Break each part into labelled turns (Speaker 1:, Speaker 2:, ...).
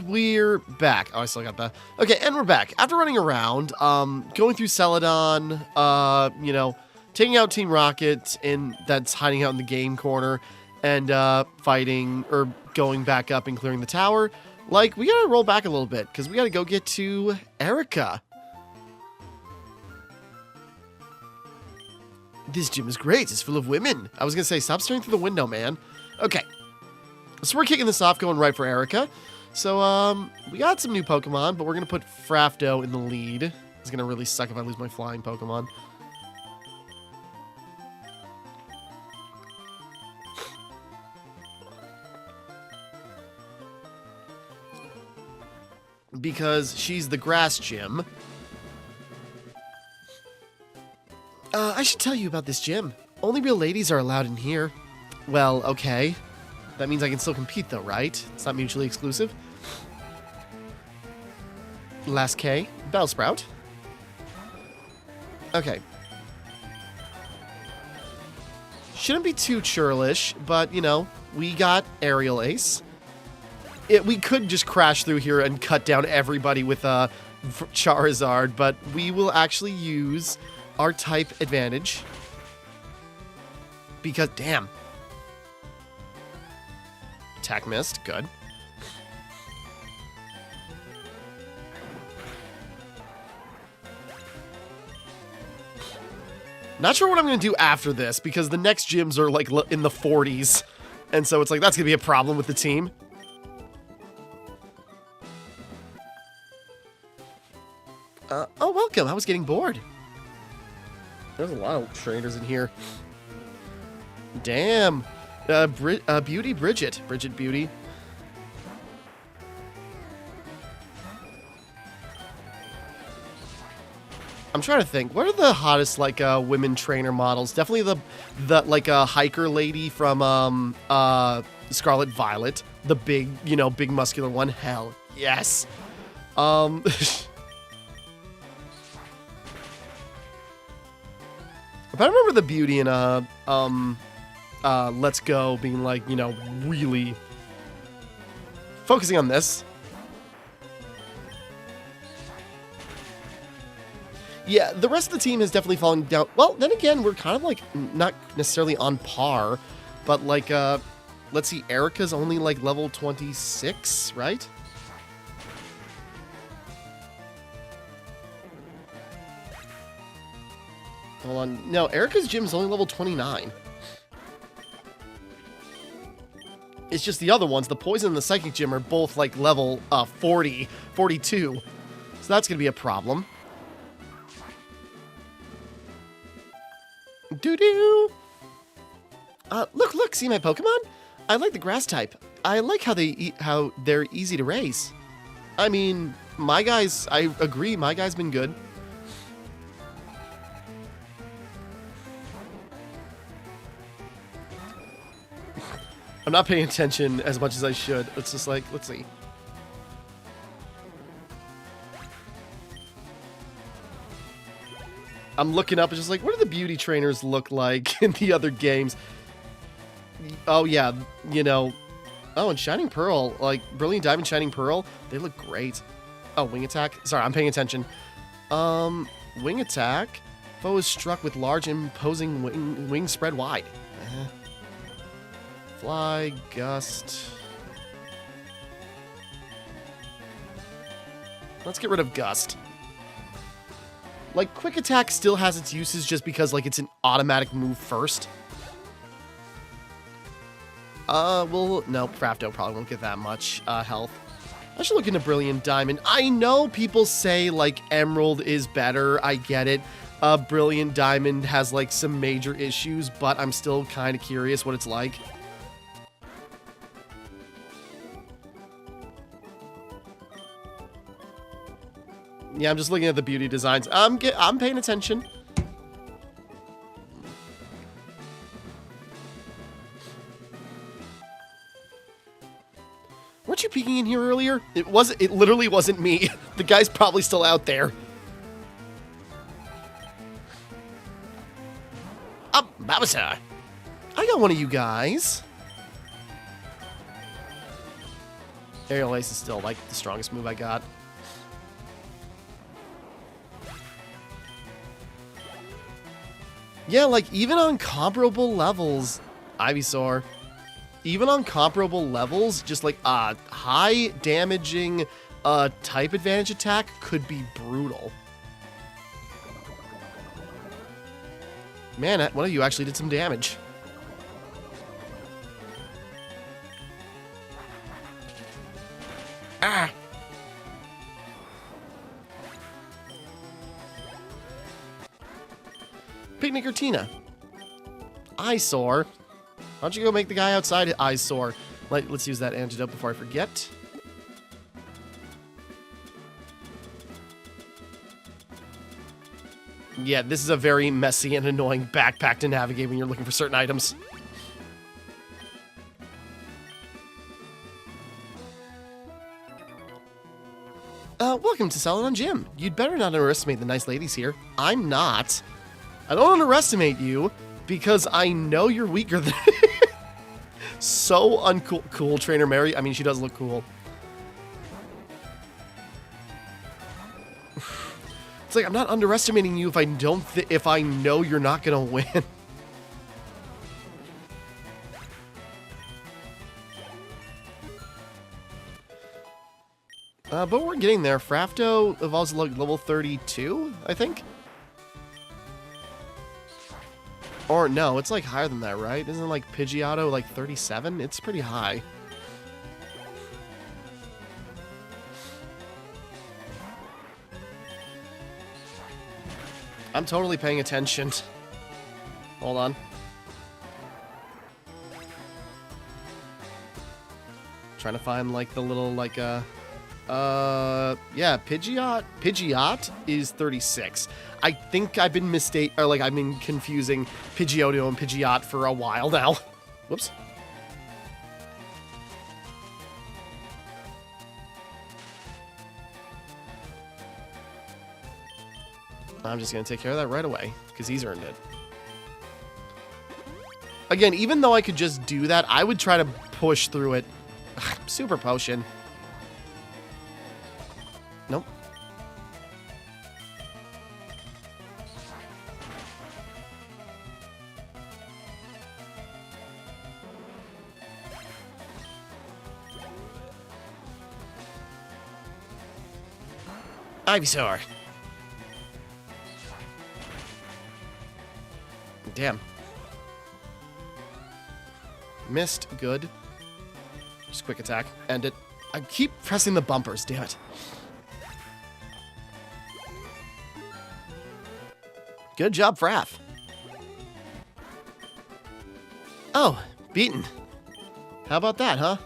Speaker 1: we're back. Oh, I still got that. Okay, and we're back. After running around, going through Celadon, you know, taking out Team Rocket that's hiding out in the game corner, and fighting, or going back up and clearing the tower, like, we gotta roll back a little bit, because we gotta go get to Erica. This gym is great. It's full of women. I was gonna say, stop staring through the window, man. Okay. So we're kicking this off, going right for Erica. So, we got some new Pokemon, but we're gonna put Frafdo in the lead. It's gonna really suck if I lose my flying Pokemon. Because she's the grass gym. I should tell you about this gym. Only real ladies are allowed in here. Well, okay. That means I can still compete though, right? It's not mutually exclusive. Last K, Bellsprout. Okay. Shouldn't be too churlish, but, you know, we got Aerial Ace. We could just crash through here and cut down everybody with Charizard, but we will actually use our type advantage. Because, damn. Attack missed, good. Not sure what I'm going to do after this, because the next gyms are, like, in the 40s. And so it's like, that's going to be a problem with the team. Oh, welcome. I was getting bored. There's a lot of trainers in here. Damn. Beauty Bridget. Bridget Beauty. I'm trying to think. What are the hottest, like, women trainer models? Definitely the like, hiker lady from, Scarlet Violet. The big, you know, big muscular one. Hell, yes. If I remember the beauty in, Let's Go being, like, you know, really focusing on this. Yeah, the rest of the team has definitely fallen down. Well, then again, we're kind of, like, not necessarily on par, but, like, let's see, Erica's only, like, level 26, right? Hold on. No, Erica's gym is only level 29. It's just the other ones, the Poison and the Psychic gym, are both, like, level 40, 42. So that's going to be a problem. Doo-doo! Look, see my Pokemon? I like the grass type. I like how they're easy to raise. I mean, my guys, I agree, my guy's been good. I'm not paying attention as much as I should. It's just like, let's see. I'm looking up and just like, what do the beauty trainers look like in the other games? Oh, yeah, you know. Oh, and Shining Pearl, like Brilliant Diamond, Shining Pearl, they look great. Oh, Wing Attack. Sorry, I'm paying attention. Wing Attack. Foe is struck with large, imposing wings spread wide. Fly, Gust. Let's get rid of Gust. Like, Quick Attack still has its uses just because, like, it's an automatic move first. Well, no, Frafdo probably won't get that much, health. I should look into Brilliant Diamond. I know people say, like, Emerald is better. I get it. Brilliant Diamond has, like, some major issues, but I'm still kind of curious what it's like. Yeah, I'm just looking at the beauty designs. I'm paying attention. Weren't you peeking in here earlier? It literally wasn't me. The guy's probably still out there. Babasar. I got one of you guys. Aerial Ace is still, like, the strongest move I got. Yeah, like, even on comparable levels, Ivysaur, even on comparable levels, just, like, high damaging type advantage attack could be brutal. Man, one of you actually did some damage. Ah! Picnic or Tina? Eyesore. Why don't you go make the guy outside eyesore? Let's use that antidote before I forget. Yeah, this is a very messy and annoying backpack to navigate when you're looking for certain items. Welcome to Celadon Gym. You'd better not underestimate the nice ladies here. I'm not. I don't underestimate you because I know you're weaker than... So uncool. Cool, Trainer Mary. I mean, she does look cool. It's like, I'm not underestimating you if I don't if I know you're not gonna win. But we're getting there. Frafto evolves to like level 32, I think? Or no, it's like higher than that, right? Isn't like Pidgeotto like 37? It's pretty high. I'm totally paying attention. Hold on. Trying to find like the little like yeah, Pidgeot is 36. I think I've been I've been confusing Pidgeotto and Pidgeot for a while now. Whoops. I'm just gonna take care of that right away, because he's earned it. Again, even though I could just do that, I would try to push through it. Super Potion. Nope. Ivysaur. Damn. Missed. Good. Just quick attack. End it. I keep pressing the bumpers. Damn it. Good job, Fraff. Oh, beaten. How about that, huh?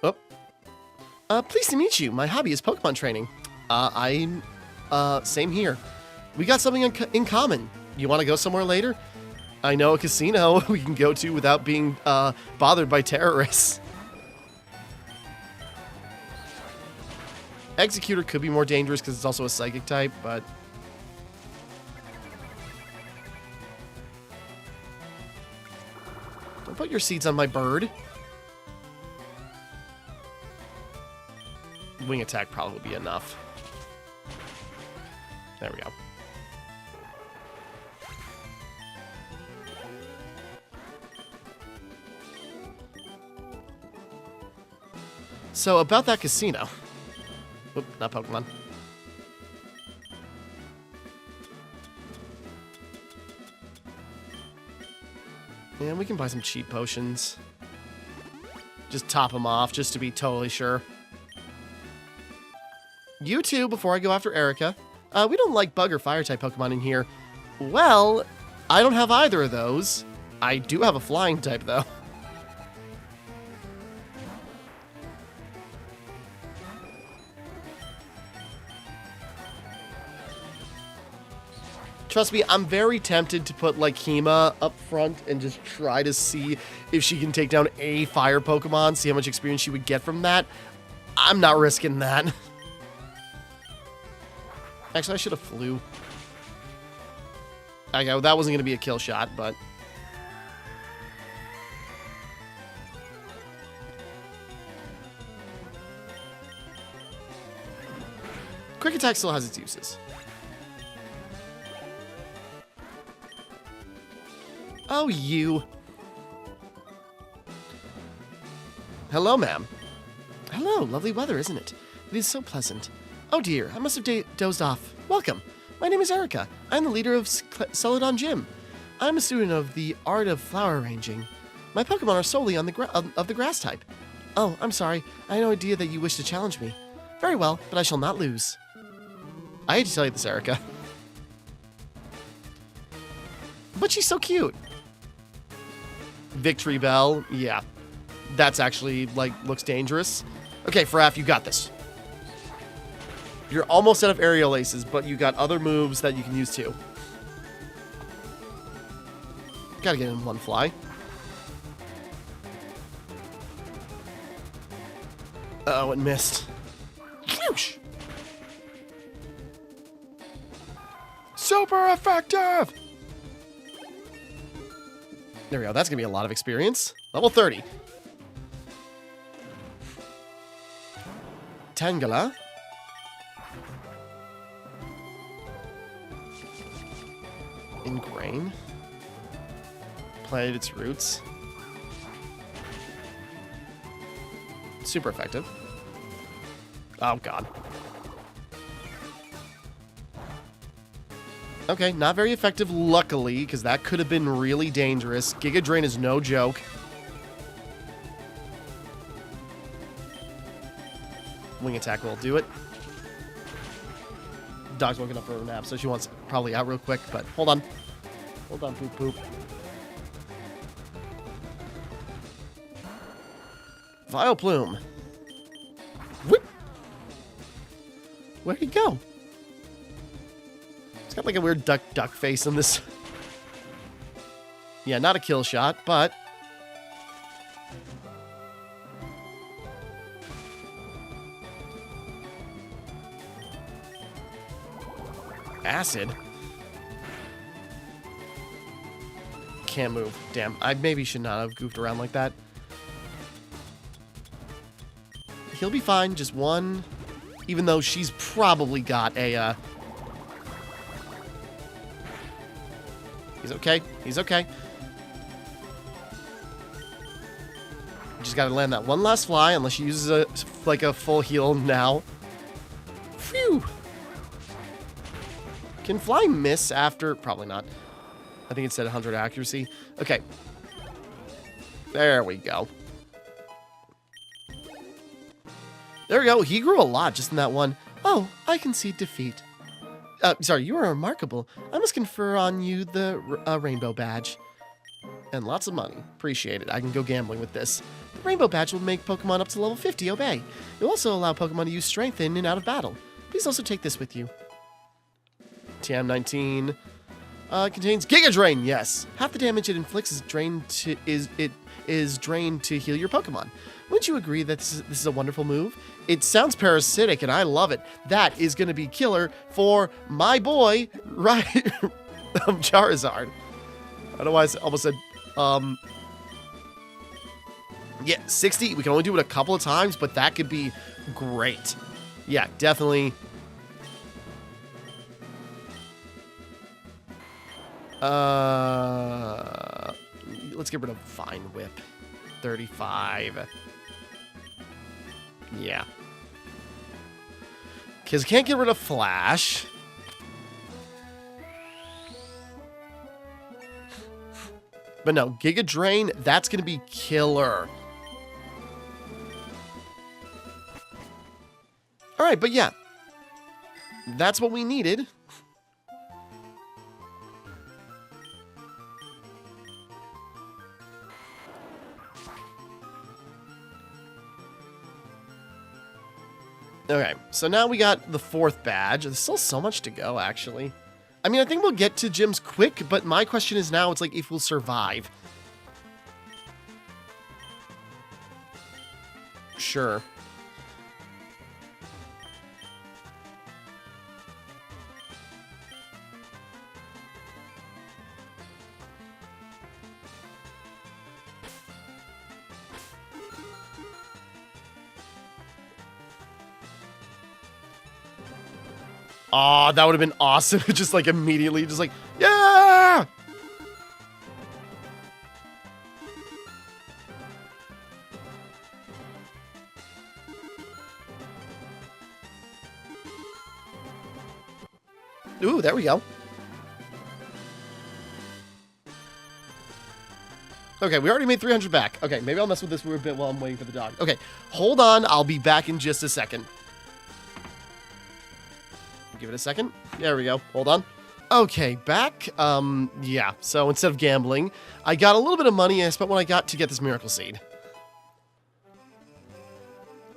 Speaker 1: Oh. Pleased to meet you. My hobby is Pokemon training. Same here. We got something in common. You want to go somewhere later? I know a casino we can go to without being bothered by terrorists. Executor could be more dangerous because it's also a psychic type, but... Don't put your seeds on my bird. Wing attack probably would be enough. There we go. So, about that casino. Whoop, not Pokemon. And we can buy some cheap potions. Just top them off, just to be totally sure. You two, before I go after Erica. We don't like bug or fire-type Pokemon in here. Well, I don't have either of those. I do have a flying type, though. Trust me, I'm very tempted to put Hema up front and just try to see if she can take down a fire Pokemon, see how much experience she would get from that. I'm not risking that. Actually, I should have flew. Okay, well, that wasn't going to be a kill shot, but... Quick attack still has its uses. Oh, you. Hello, ma'am. Hello, lovely weather, isn't it? It is so pleasant. Oh dear, I must have dozed off. Welcome. My name is Erica. I'm the leader of Celadon Gym. I'm a student of the art of flower arranging. My Pokemon are solely on of the grass type. Oh, I'm sorry. I had no idea that you wish to challenge me. Very well, but I shall not lose. I hate to tell you this, Erica. But she's so cute. Victory Bell, yeah. That's actually, like, looks dangerous. Okay, Faraf, you got this. You're almost out of aerial aces, but you got other moves that you can use too. Gotta get in one fly. Oh, it missed. Whoosh! Super effective! There we go. That's gonna be a lot of experience. Level 30. Tangela. Ingrain. Planted its roots. Super effective. Oh, God. Okay, not very effective, luckily, because that could have been really dangerous. Giga Drain is no joke. Wing attack will do it. Dog's woken up for a nap, so she wants probably out real quick, but hold on. Hold on, poop poop. Vileplume. Whoop! Where'd he go? It's got like a weird duck face in this. Yeah, not a kill shot, but acid. Can't move. Damn, I maybe should not have goofed around like that. He'll be fine, just one. Even though she's probably got a, He's okay. He's okay. Just gotta land that one last fly, unless she uses a full heal now. Phew! Can fly miss after? Probably not. I think it said 100 accuracy. Okay. There we go. There we go. He grew a lot just in that one. Oh, I concede defeat. Sorry, you are remarkable. I must confer on you the rainbow badge. And lots of money. Appreciate it. I can go gambling with this. The rainbow badge will make Pokemon up to level 50 obey. It will also allow Pokemon to use strength in and out of battle. Please also take this with you. TM19 contains Giga Drain. Yes, half the damage it inflicts is drained to heal your Pokemon. Wouldn't you agree that this is a wonderful move? It sounds parasitic, and I love it. That is going to be killer for my boy, right? Charizard. Otherwise, I almost said, yeah, 60. We can only do it a couple of times, but that could be great. Yeah, definitely. Let's get rid of Vine Whip. 35. Yeah. Because can't get rid of Flash. But no, Giga Drain, that's going to be killer. Alright, but yeah. That's what we needed. Okay, so now we got the 4th badge. There's still so much to go, actually. I mean, I think we'll get to gyms quick, but my question is now, it's like, if we'll survive. Sure. Oh, that would have been awesome. Just like immediately, just like, yeah! Ooh, there we go. Okay, we already made 300 back. Okay, maybe I'll mess with this for a bit while I'm waiting for the dog. Okay, hold on. I'll be back in just a second. Give it a second. There we go. Hold on. Okay, back. Yeah, so instead of gambling, I got a little bit of money I spent what I got to get this miracle seed.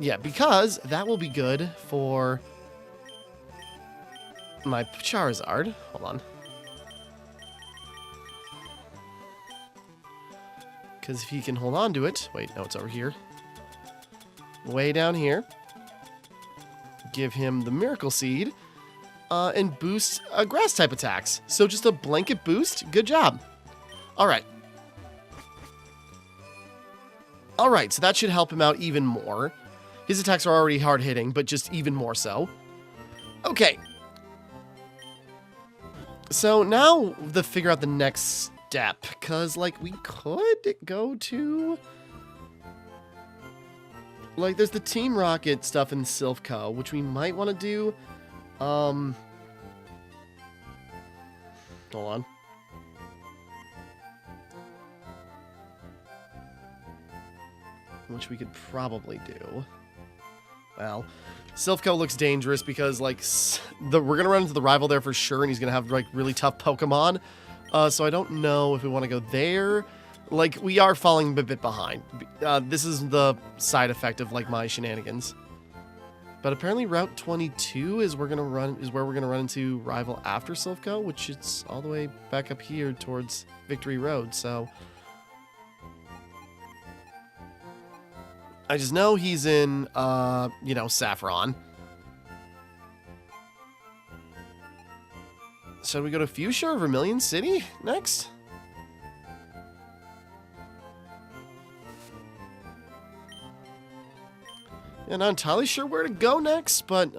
Speaker 1: Yeah, because that will be good for my Charizard. Hold on. Because if he can hold on to it... Wait, no, it's over here. Way down here. Give him the Miracle Seed. And boost Grass-type attacks. So just a blanket boost. Good job. Alright. Alright, so that should help him out even more. His attacks are already hard-hitting, but just even more so. Okay. So now to figure out the next step, because like we could go to like there's the Team Rocket stuff in Silph which we might want to do. Hold on. Which we could probably do. Well, Silph looks dangerous because like we're gonna run into the rival there for sure, and he's gonna have like really tough Pokemon. So I don't know if we want to go there. Like, we are falling a bit behind. This is the side effect of, like, my shenanigans. But apparently Route 22 is where we're gonna run into rival after Silph, which is all the way back up here towards Victory Road, so... I just know he's in, you know, Saffron. Should we go to Fuchsia or Vermilion City next? Yeah, not entirely sure where to go next, but,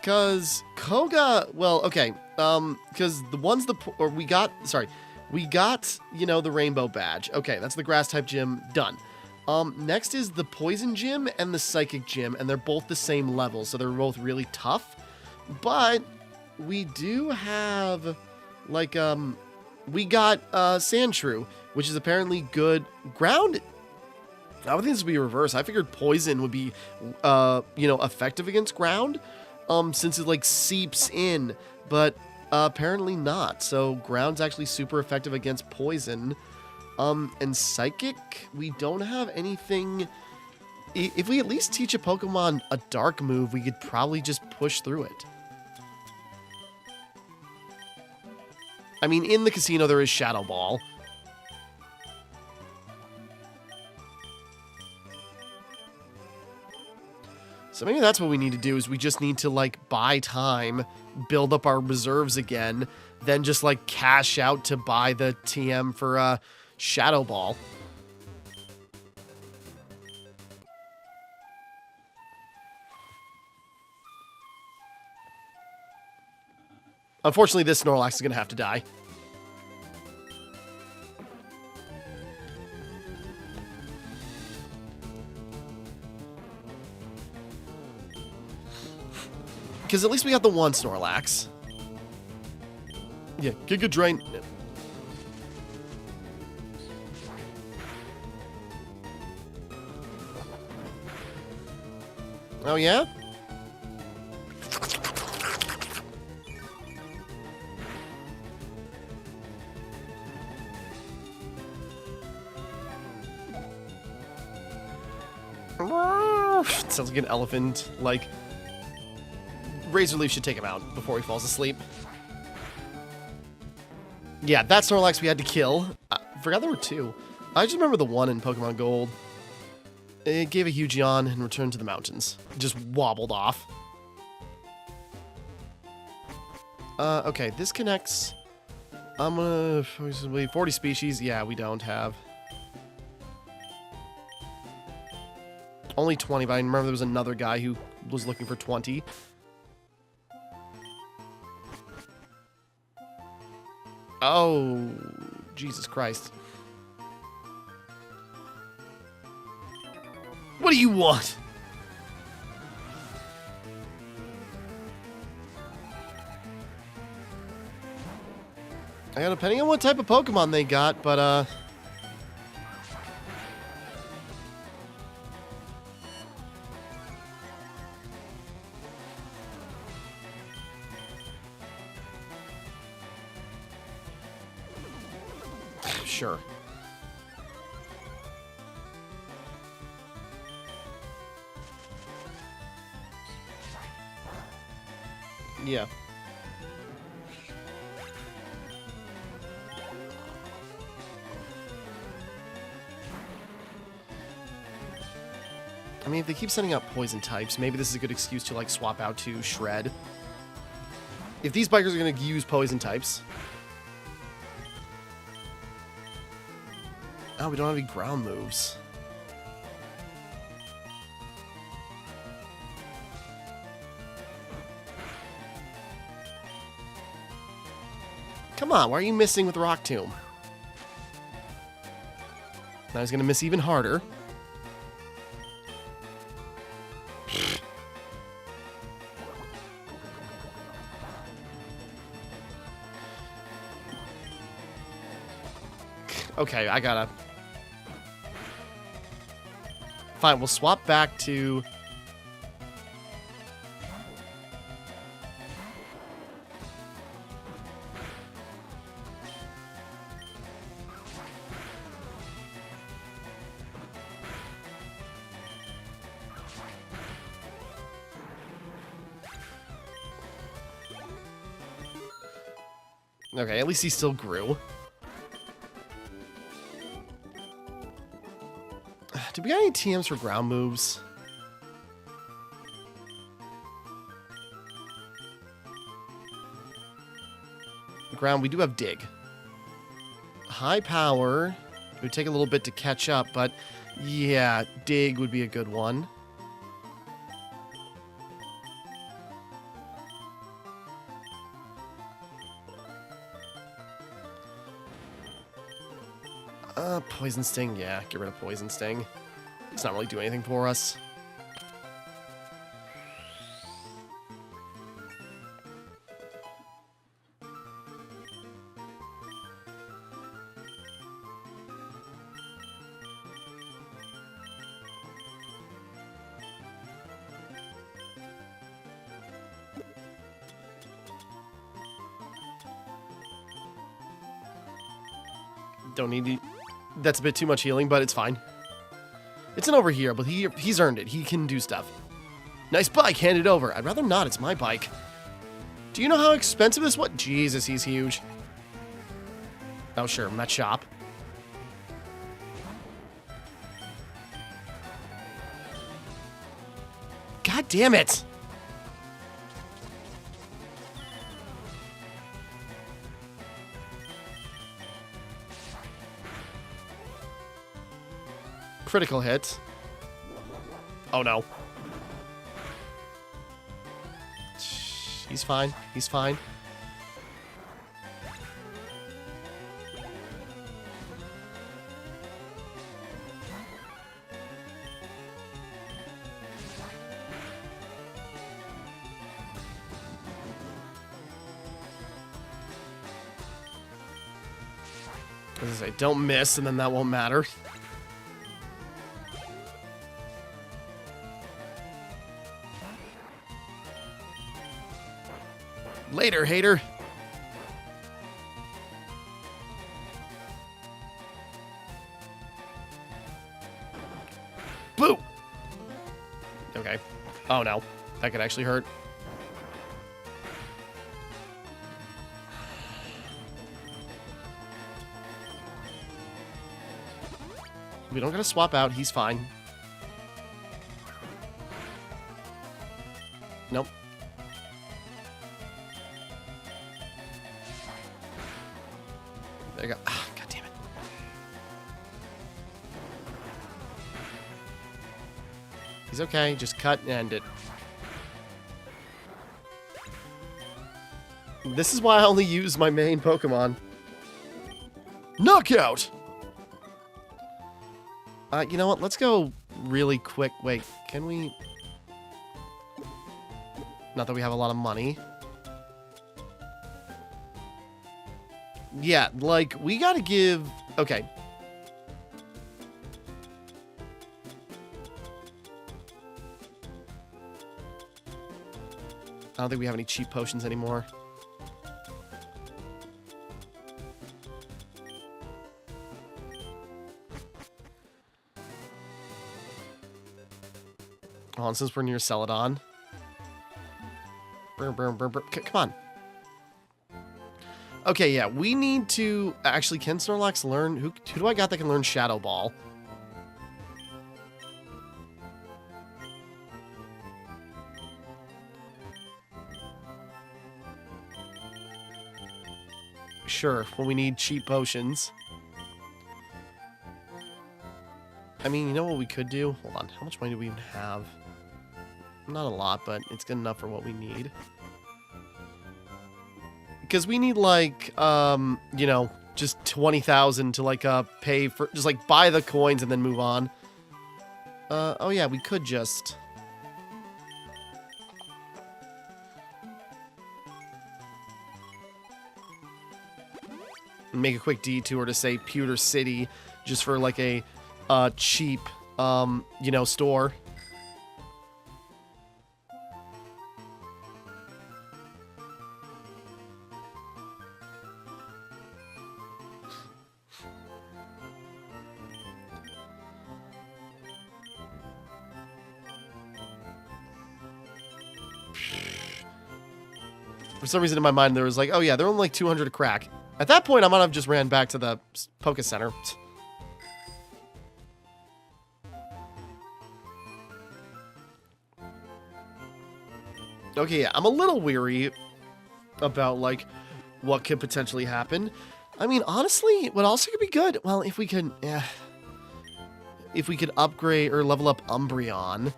Speaker 1: cause Koga, well, okay, cause the ones we got, you know, the Rainbow Badge. Okay, that's the Grass-type gym, done. Next is the Poison Gym and the Psychic Gym, and they're both the same level, so they're both really tough, but... We do have, like, we got, Sandshrew, which is apparently good. Ground, I would think this would be reverse. I figured Poison would be, you know, effective against Ground, since it, like, seeps in, but, apparently not. So, Ground's actually super effective against Poison. And Psychic, we don't have anything... If we at least teach a Pokemon a Dark move, we could probably just push through it. I mean, in the casino, there is Shadow Ball. So maybe that's what we need to do, is we just need to, like, buy time, build up our reserves again, then just, like, cash out to buy the TM for, Shadow Ball. Unfortunately, this Snorlax is going to have to die. Because at least we got the one Snorlax. Yeah, Giga Drain. Oh, yeah? Sounds like an elephant. Like, Razor Leaf should take him out before he falls asleep. Yeah, that Snorlax we had to kill. I forgot there were two. I just remember the one in Pokemon Gold. It gave a huge yawn and returned to the mountains. Just wobbled off. Okay, this connects... I'm gonna... 40 species. Yeah, we don't have. Only 20, but I remember there was another guy who was looking for 20. Oh, Jesus Christ. What do you want? I got, depending on what type of Pokemon they got, but, sure. Yeah. I mean, if they keep sending out poison types, maybe this is a good excuse to, like, swap out to Shred. If these bikers are going to use poison types... Oh, we don't have any ground moves. Come on, why are you missing with Rock Tomb? Now he's going to miss even harder. Okay, I gotta... Fine, we'll swap back to... Okay, at least he still grew. Do we got any TMs for ground moves? Ground, we do have Dig. High power. It would take a little bit to catch up, but yeah, Dig would be a good one. Poison Sting, yeah, get rid of Poison Sting. It's not really doing anything for us. Don't need to... That's a bit too much healing, but it's fine. It's an over here, but he's earned it. He can do stuff. Nice bike, hand it over. I'd rather not, it's my bike. Do you know how expensive this was? Jesus, he's huge. Oh, sure, Met Shop. God damn it! Critical hit. Oh no. He's fine. He's fine. As I say, don't miss, and then that won't matter. Later, hater. Boo! Okay. Oh no. That could actually hurt. We don't gotta swap out. He's fine. Nope. There you go. Ah, God damn it. He's okay. Just cut and end it. This is why I only use my main Pokemon. Knockout! You know what? Let's go really quick. Wait, can we... Not that we have a lot of money. Yeah, like, we gotta give... Okay. I don't think we have any cheap potions anymore. Oh, and since we're near Celadon. Come on. Okay, yeah, we need to... Actually, can Snorlax learn... Who do I got that can learn Shadow Ball? Sure, when we need cheap potions. I mean, you know what we could do? Hold on, how much money do we even have? Not a lot, but it's good enough for what we need. Because we need, like, you know, just 20,000 to, like, pay for... Just, like, buy the coins and then move on. Oh, yeah, we could just... Make a quick detour to, say, Pewter City, just for, like, a cheap, you know, store. For some reason in my mind there was like, oh yeah, they're only like 200 a crack. At that point, I might have just ran back to the Poké Center. Okay, yeah, I'm a little weary about, like, what could potentially happen. I mean, honestly, what also could be good? Well, if we could, if we could upgrade or level up Umbreon,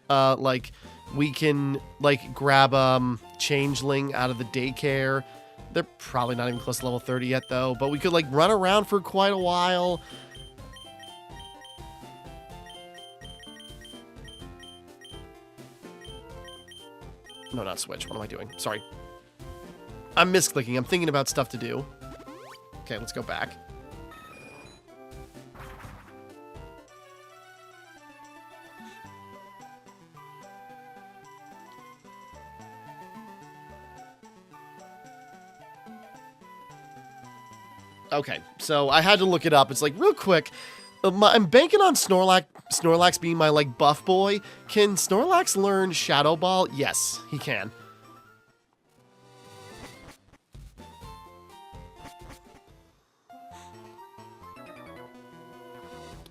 Speaker 1: like, we can, like, grab, Changeling out of the daycare. They're probably not even close to level 30 yet, though, but we could, like, run around for quite a while. No, not switch. What am I doing? Sorry. I'm misclicking. I'm thinking about stuff to do. Okay, let's go back. Okay, so I had to look it up. It's like, real quick, I'm banking on Snorlax being my, like, buff boy. Can Snorlax learn Shadow Ball? Yes, he can.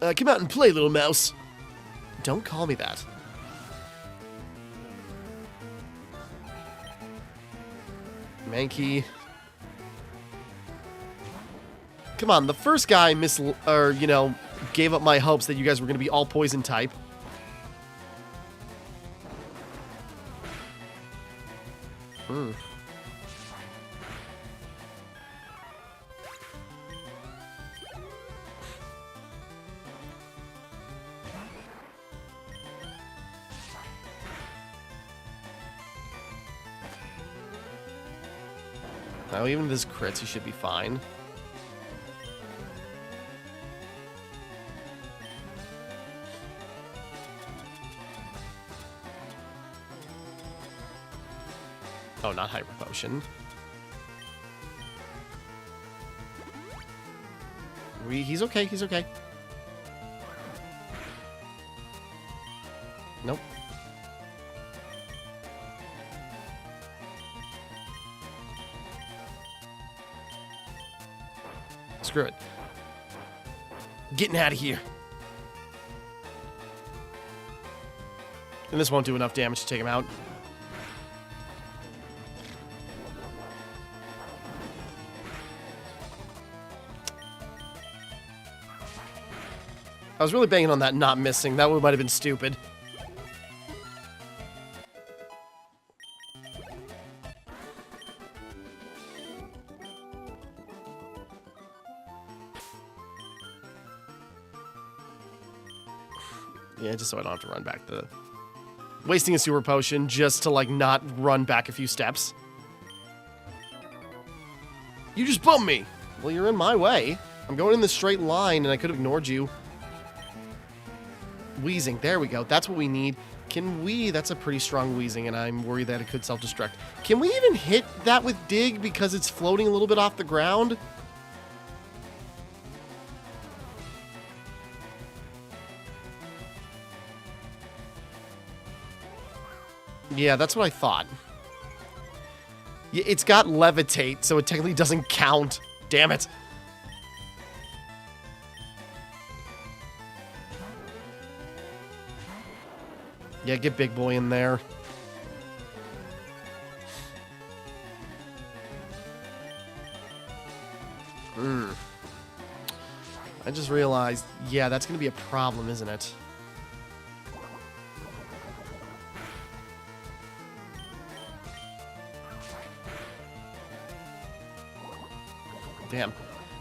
Speaker 1: Come out and play, little mouse. Don't call me that. Mankey. Come on, the first guy you know, gave up my hopes that you guys were going to be all poison type. Now, even if this crits, he should be fine. Oh, not Hyper Potion. He's okay, he's okay. Nope. Screw it. Getting out of here. And this won't do enough damage to take him out. I was really banging on that not missing. That one might have been stupid. Yeah, just so I don't have to run back the... Wasting a super potion just to, like, not run back a few steps. You just bumped me! Well, you're in my way. I'm going in the straight line, and I could have ignored you. Wheezing. There we go. That's what we need. Can we... That's a pretty strong wheezing, and I'm worried that it could self-destruct. Can we even hit that with dig because it's floating a little bit off the ground? Yeah, that's what I thought. Yeah, it's got levitate, so it technically doesn't count. Damn it. Yeah, get big boy in there. I just realized, yeah, that's going to be a problem, isn't it? Damn.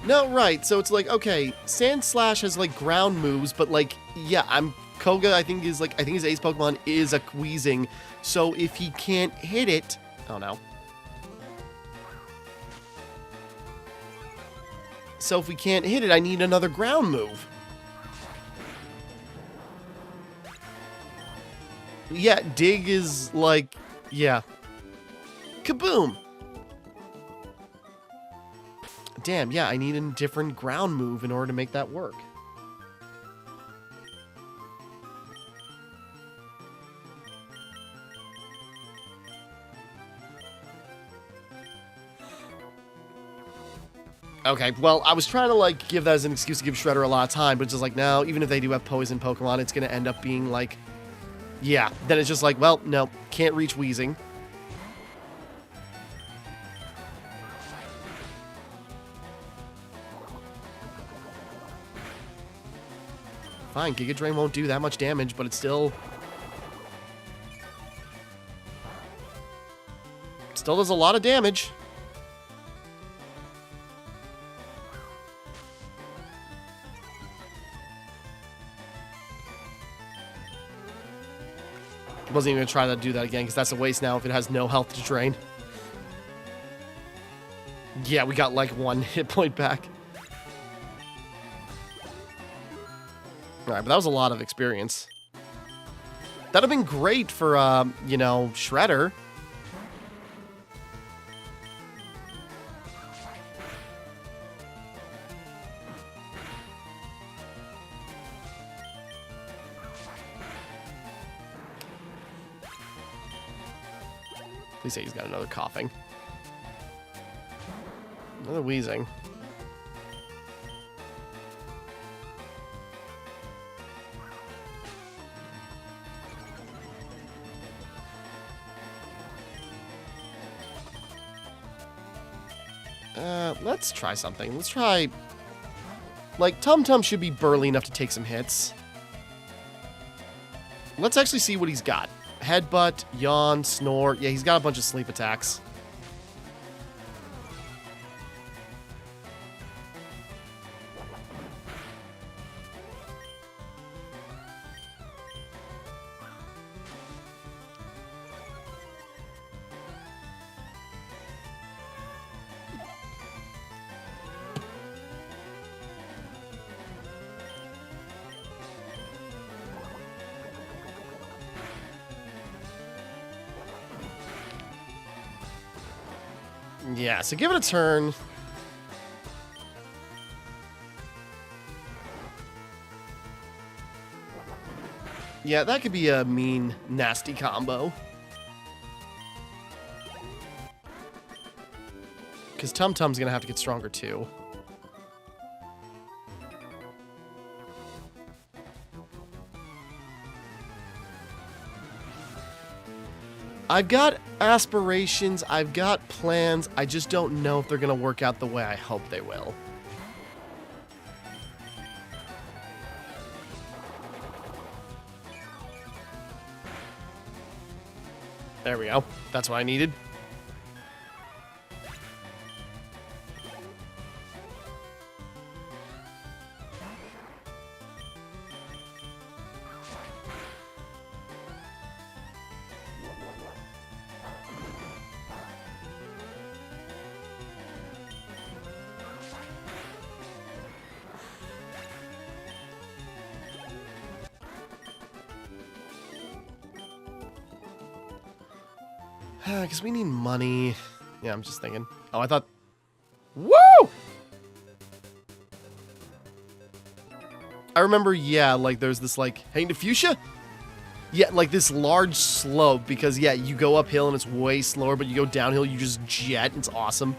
Speaker 1: No, right, so it's like, okay, Sand Slash has, like, ground moves, but, like, yeah, Koga, I think, is, like, I think his ace Pokemon is a Wheezing, so if he can't hit it... Oh, no. So if we can't hit it, I need another ground move. Yeah, Dig is, like, yeah. Kaboom! Damn, yeah, I need a different ground move in order to make that work. Okay, well, I was trying to, like, give that as an excuse to give Shredder a lot of time, but it's just like, no, even if they do have poison Pokemon, it's going to end up being, like, yeah. Then it's just like, well, no, can't reach Wheezing. Fine, Giga Drain won't do that much damage, but it's still... Still does a lot of damage. Wasn't even going to try to do that again, because that's a waste now if it has no health to drain. Yeah, we got like 1 hit point back. Alright, but that was a lot of experience. That'd have been great for, you know, Shredder. Please say he's got another coughing. Another wheezing. Let's try something. Let's try... Like, Tum Tum should be burly enough to take some hits. Let's actually see what he's got. Headbutt, Yawn, Snore. Yeah, he's got a bunch of sleep attacks. Yeah, so give it a turn. Yeah, that could be a mean, nasty combo. Because Tum Tum's gonna have to get stronger too. I've got aspirations, I've got plans, I just don't know if they're going to work out the way I hope they will. There we go. That's what I needed. Because we need money. Yeah, I'm just thinking. Oh, I thought... Woo! I remember, yeah, like, there's this, like... Hey, Fuchsia? Yeah, like, this large slope, because, yeah, you go uphill and it's way slower, but you go downhill, you just jet. It's awesome.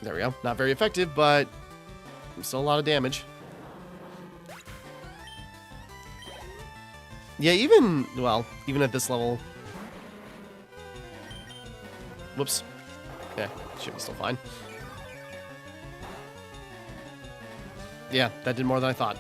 Speaker 1: There we go. Not very effective, but still a lot of damage. Yeah, even at this level... Whoops. Yeah, should be still fine. Yeah, that did more than I thought.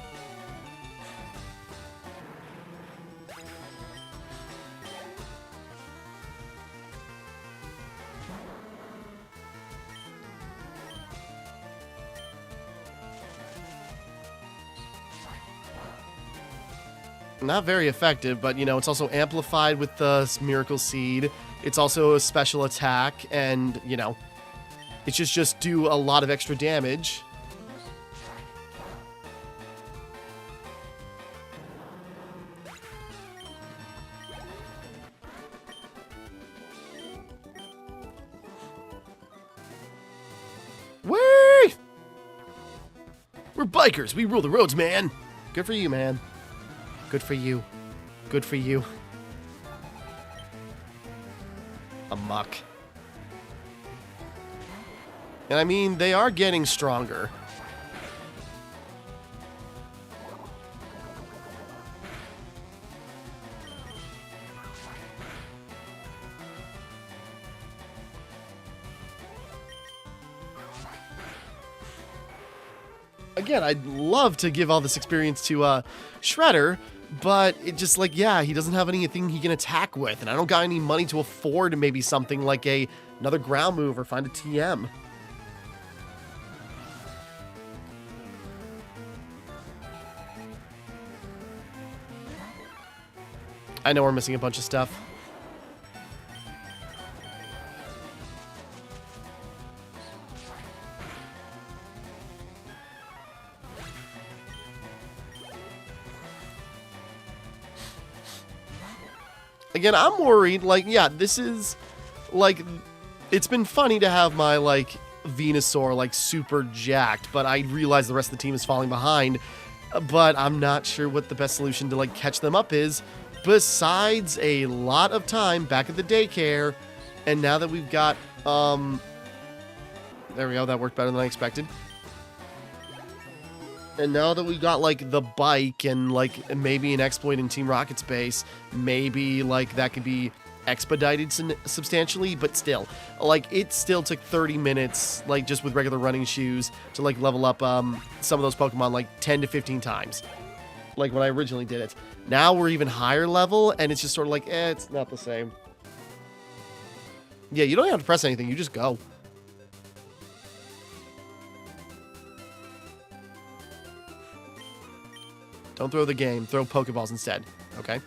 Speaker 1: Not very effective, but, you know, it's also amplified with the Miracle Seed. It's also a special attack, and, you know, it should just do a lot of extra damage. Whee! We're bikers. We rule the roads, man. Good for you, man. Good for you. Good for you. Amok. And I mean, they are getting stronger. Again, I'd love to give all this experience to Shredder, but it just, like, yeah, he doesn't have anything he can attack with, and I don't got any money to afford maybe something like another ground move or find a TM. I know we're missing a bunch of stuff. Again, I'm worried, like, yeah, this is, like, it's been funny to have my, like, Venusaur, like, super jacked, but I realize the rest of the team is falling behind, but I'm not sure what the best solution to, like, catch them up is, besides a lot of time back at the daycare, and now that we've got, there we go, that worked better than I expected. And now that we got, like, the bike and, like, maybe an exploit in Team Rocket's base, maybe, like, that could be expedited substantially, but still, like, it still took 30 minutes, like, just with regular running shoes to, like, level up some of those Pokemon, like, 10 to 15 times. Like, when I originally did it. Now we're even higher level, and it's just sort of like, it's not the same. Yeah, you don't have to press anything, you just go. Don't throw the game. Throw Pokeballs instead. Okay.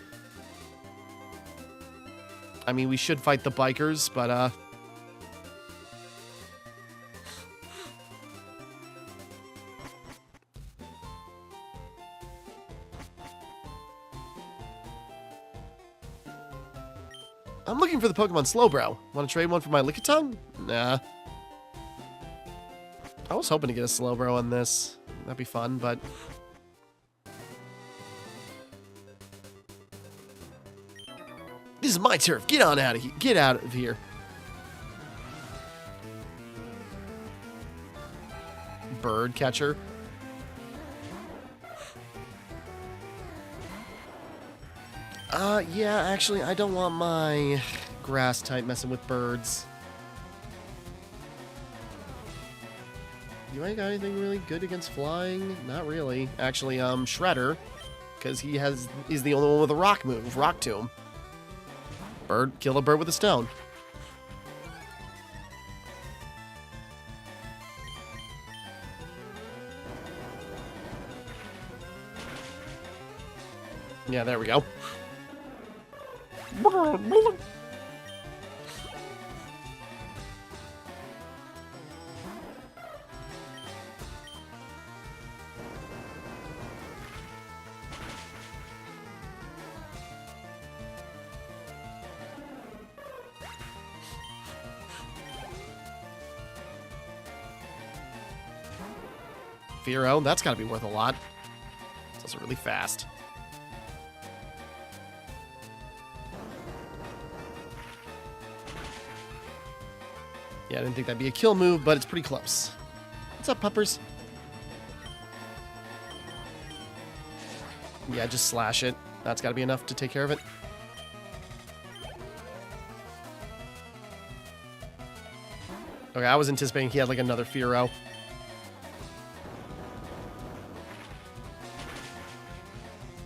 Speaker 1: I mean, we should fight the bikers, but, I'm looking for the Pokemon Slowbro. Want to trade one for my Lickitung? Nah. I was hoping to get a Slowbro on this. That'd be fun, but... This is my turf. Get on out of here. Get out of here. Bird catcher. Yeah, actually, I don't want my grass type messing with birds. Do I got anything really good against flying? Not really. Actually, Shredder, because he's the only one with a rock move, Rock Tomb. Bird, kill a bird with a stone. Yeah, there we go. Fearow, that's got to be worth a lot. It's also really fast. Yeah, I didn't think that'd be a kill move, but it's pretty close. What's up, puppers? Yeah, just slash it. That's got to be enough to take care of it. Okay, I was anticipating he had like another Fearow.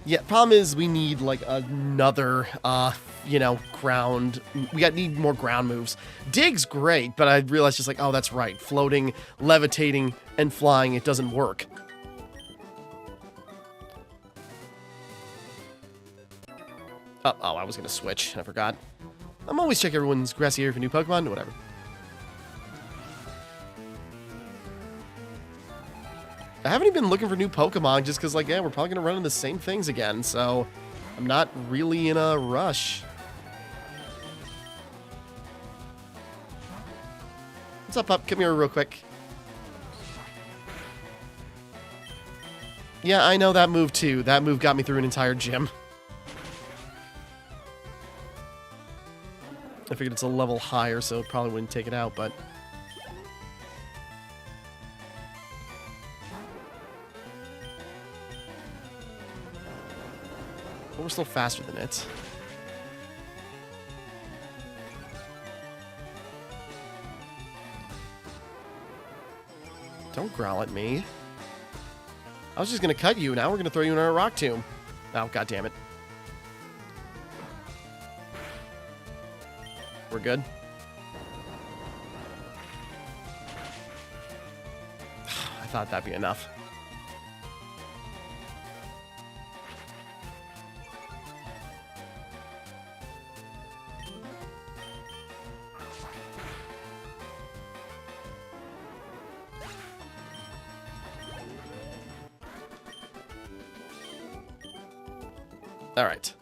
Speaker 1: Yeah, problem is we need like another, you know, ground. We need more ground moves. Dig's great, but I realized just like, oh, that's right. Floating, levitating, and flying, it doesn't work. Oh, I was going to switch. I forgot. I'm always checking everyone's grassy area for new Pokemon. Whatever. I haven't even been looking for new Pokemon just because, like, yeah, we're probably going to run into the same things again, so I'm not really in a rush. What's up, pup? Come here real quick. Yeah, I know that move, too. That move got me through an entire gym. I figured it's a level higher, so it probably wouldn't take it out, but... We're still faster than it. Don't growl at me. I was just going to cut you. Now we're going to throw you in a rock tomb. Oh, God damn it. We're good. I thought that'd be enough. All right.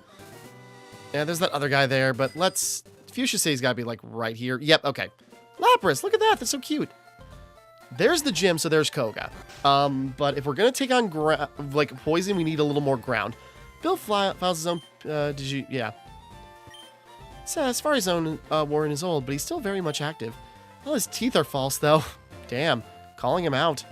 Speaker 1: Yeah, there's that other guy there, but let's... Fuchsia says he's got to be, like, right here. Yep, okay. Lapras, look at that. That's so cute. There's the gym, so there's Koga. But if we're going to take on, like, poison, we need a little more ground. Bill files his own... did you... Yeah. So, as far as his own Warren is old, but he's still very much active. Well, his teeth are false, though. Damn. Calling him out.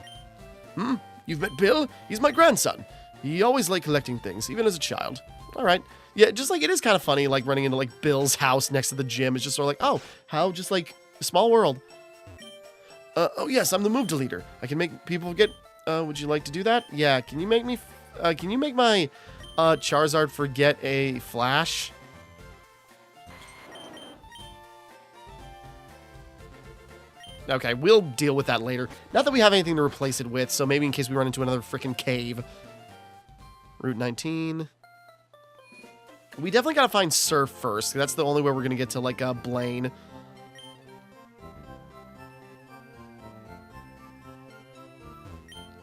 Speaker 1: You've met Bill? He's my grandson. He always liked collecting things, even as a child. All right. Yeah, just like it is kind of funny, like running into like Bill's house next to the gym. It's just sort of like, oh, how just like small world. Oh yes, I'm the move deleter. I can make people forget. Would you like to do that? Yeah. Can you make me? Can you make my Charizard forget a flash? Okay, we'll deal with that later. Not that we have anything to replace it with, so maybe in case we run into another freaking cave. Route 19. We definitely gotta find Surf first. That's the only way we're gonna get to, like, Blaine.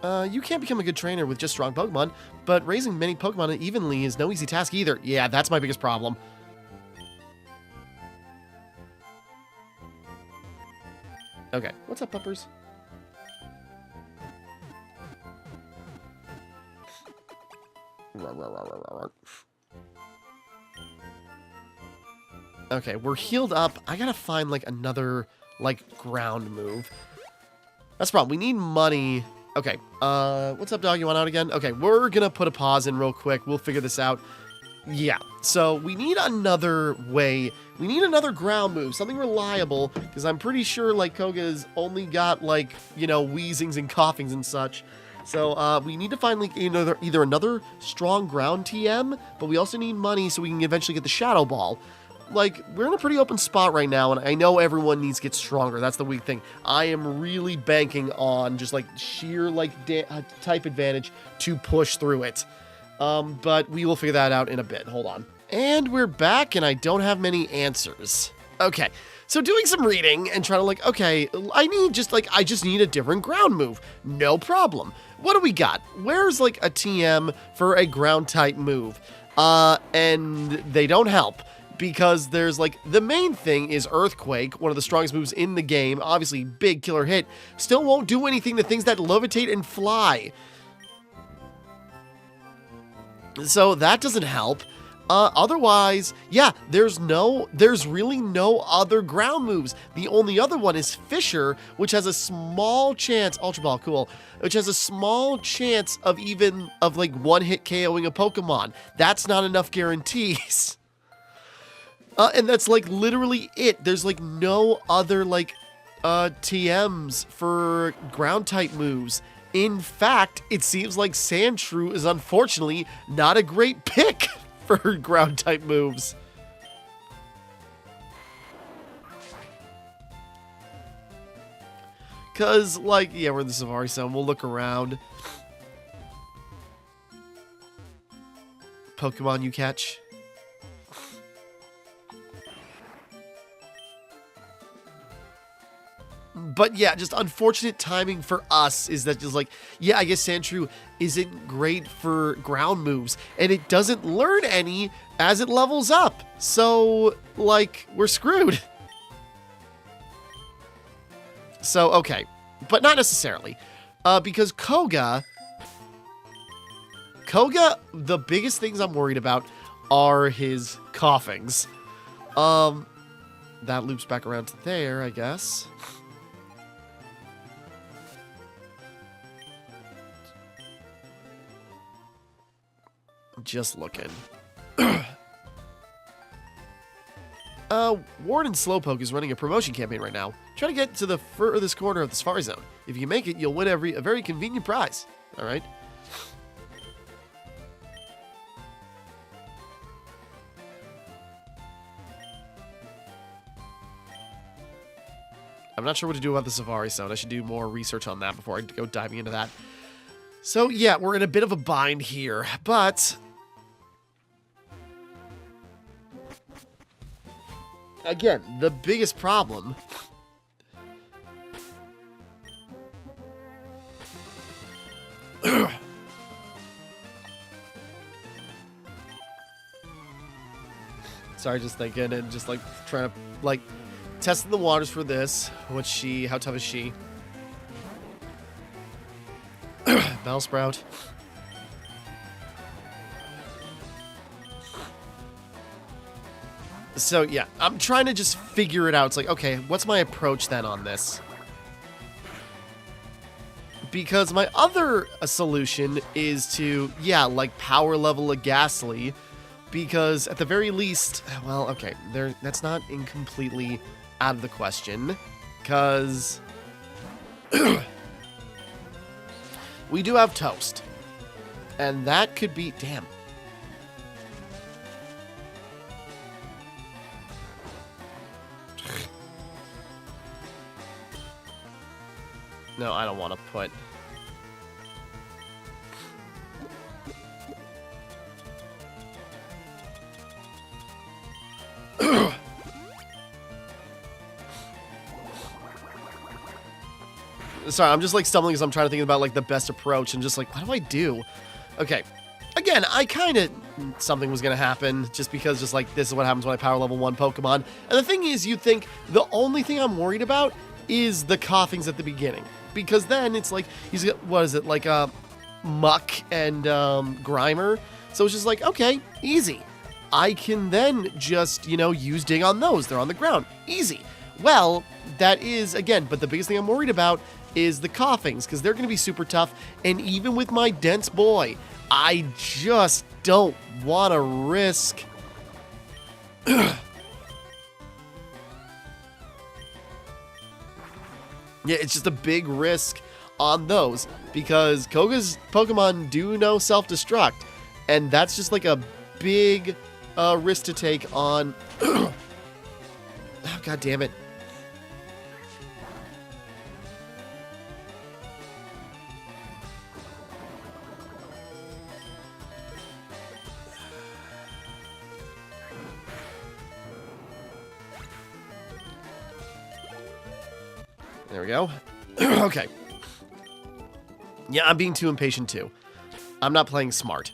Speaker 1: You can't become a good trainer with just strong Pokemon, but raising many Pokemon evenly is no easy task either. Yeah, that's my biggest problem. Okay, what's up, puppers? Okay, we're healed up. I gotta find, like, another, like, ground move. That's the problem. We need money. Okay, what's up, dog? You want out again? Okay, we're gonna put a pause in real quick. We'll figure this out. Yeah, so we need another way. We need another ground move, something reliable, because I'm pretty sure, like, Koga's only got, like, you know, wheezings and coughings and such. So, we need to find, like, either another strong ground TM, but we also need money so we can eventually get the Shadow Ball. Like, we're in a pretty open spot right now, and I know everyone needs to get stronger. That's the weak thing. I am really banking on just, like, sheer, like, type advantage to push through it. But we will figure that out in a bit. Hold on. And we're back, and I don't have many answers. Okay, so doing some reading and trying to like, okay, I just need a different ground move. No problem. What do we got? Where's like a TM for a ground type move? And they don't help. Because there's like, the main thing is Earthquake, one of the strongest moves in the game, obviously big killer hit, still won't do anything to things that levitate and fly. So that doesn't help. Otherwise, yeah, there's really no other ground moves. The only other one is Fisher, which has a small chance, Ultra Ball, cool, which has a small chance of like one-hit KOing a Pokemon. That's not enough guarantees. And that's like literally it. There's like no other like TMs for ground type moves. In fact, it seems like Sandshrew is unfortunately not a great pick for ground type moves. Cause like, yeah, we're in the Safari Zone. We'll look around. Pokemon you catch. But yeah, just unfortunate timing for us is that just like, yeah, I guess Sandshrew isn't great for ground moves, and it doesn't learn any as it levels up. So, like, we're screwed. So, okay. But not necessarily. Because Koga, the biggest things I'm worried about are his coughings. That loops back around to there, I guess. Just looking. Warden Slowpoke is running a promotion campaign right now. Try to get to the furthest corner of the Safari Zone. If you can make it, you'll win a very convenient prize. All right. I'm not sure what to do about the Safari Zone. I should do more research on that before I go diving into that. So yeah, we're in a bit of a bind here, but again, the biggest problem sorry, just thinking and just like trying to like testing the waters for this. How tough is she? Bellsprout. So yeah, I'm trying to just figure it out. It's like, okay, what's my approach then on this? Because my other solution is to, yeah, like power level a Ghastly. Because at the very least, well, okay, that's not incompletely out of the question. Because we do have Toast. And that could be, damn. No, I don't want to put... Sorry, I'm just like stumbling because I'm trying to think about like the best approach and just like, what do I do? Okay. Again, I kind of... Something was going to happen just because just like this is what happens when I power level 1 Pokemon. And the thing is, you'd think the only thing I'm worried about is the coughings at the beginning. Because then it's like, he's got, what is it, like Muck and Grimer. So it's just like, okay, easy. I can then just, you know, use Dig on those. They're on the ground. Easy. Well, that is, again, but the biggest thing I'm worried about is the coughings, because they're going to be super tough. And even with my dense boy, I just don't want to risk... Yeah, it's just a big risk on those, because Koga's Pokemon do know self-destruct, and that's just like a big risk to take on... Oh, God damn it. There we go. Okay. Yeah, I'm being too impatient too. I'm not playing smart.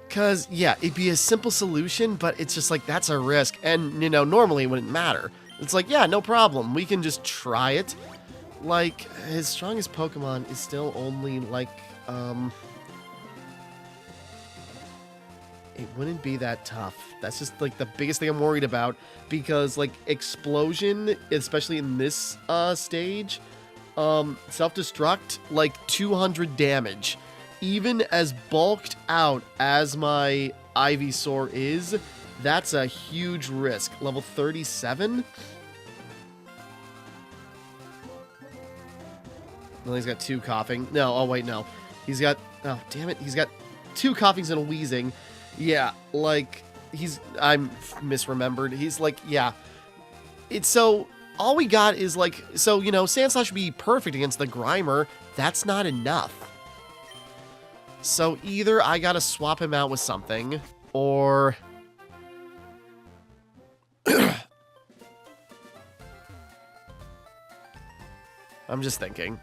Speaker 1: Because, yeah, it'd be a simple solution, but it's just like, that's a risk. And, you know, normally it wouldn't matter. It's like, yeah, no problem. We can just try it. Like, his strongest Pokemon is still only, like, it wouldn't be that tough. That's just, like, the biggest thing I'm worried about. Because, like, Explosion, especially in this stage, Self-Destruct, like, 200 damage. Even as bulked out as my Ivysaur is, that's a huge risk. Level 37? Well, he's got 2 coughing. No, oh wait, no. He's got, oh damn it, he's got 2 coughings and a wheezing. Yeah, like, I'm misremembered. He's like, yeah. It's so, all we got is like, so, you know, Sandslash would be perfect against the Grimer. That's not enough. So either I gotta swap him out with something, or... I'm just thinking.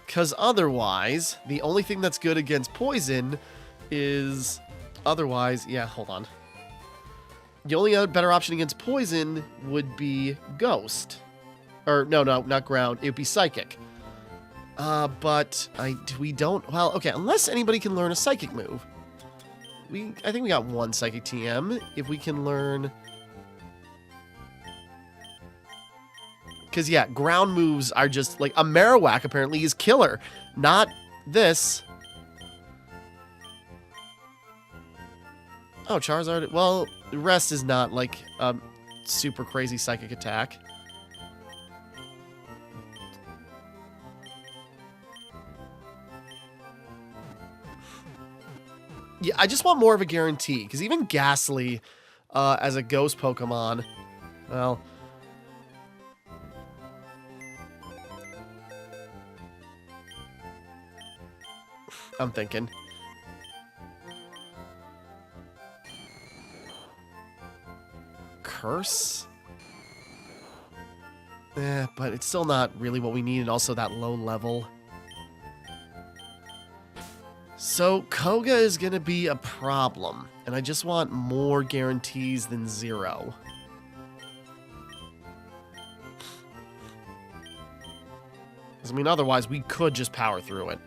Speaker 1: Because otherwise, the only thing that's good against poison is... Otherwise, yeah, hold on. The only other better option against poison would be Ghost. Or, no, not Ground. It would be Psychic. But we don't... Well, okay, unless anybody can learn a Psychic move. I think we got 1 Psychic TM. If we can learn... Because, yeah, ground moves are just... Like, a Marowak, apparently, is killer. Not this. Oh, Charizard... Well, the rest is not, like, a super crazy Psychic attack. Yeah, I just want more of a guarantee, because even Ghastly, as a ghost Pokemon, well... I'm thinking. Curse? But it's still not really what we need, and also that low level. So, Koga is going to be a problem, and I just want more guarantees than 0. I mean, otherwise, we could just power through it.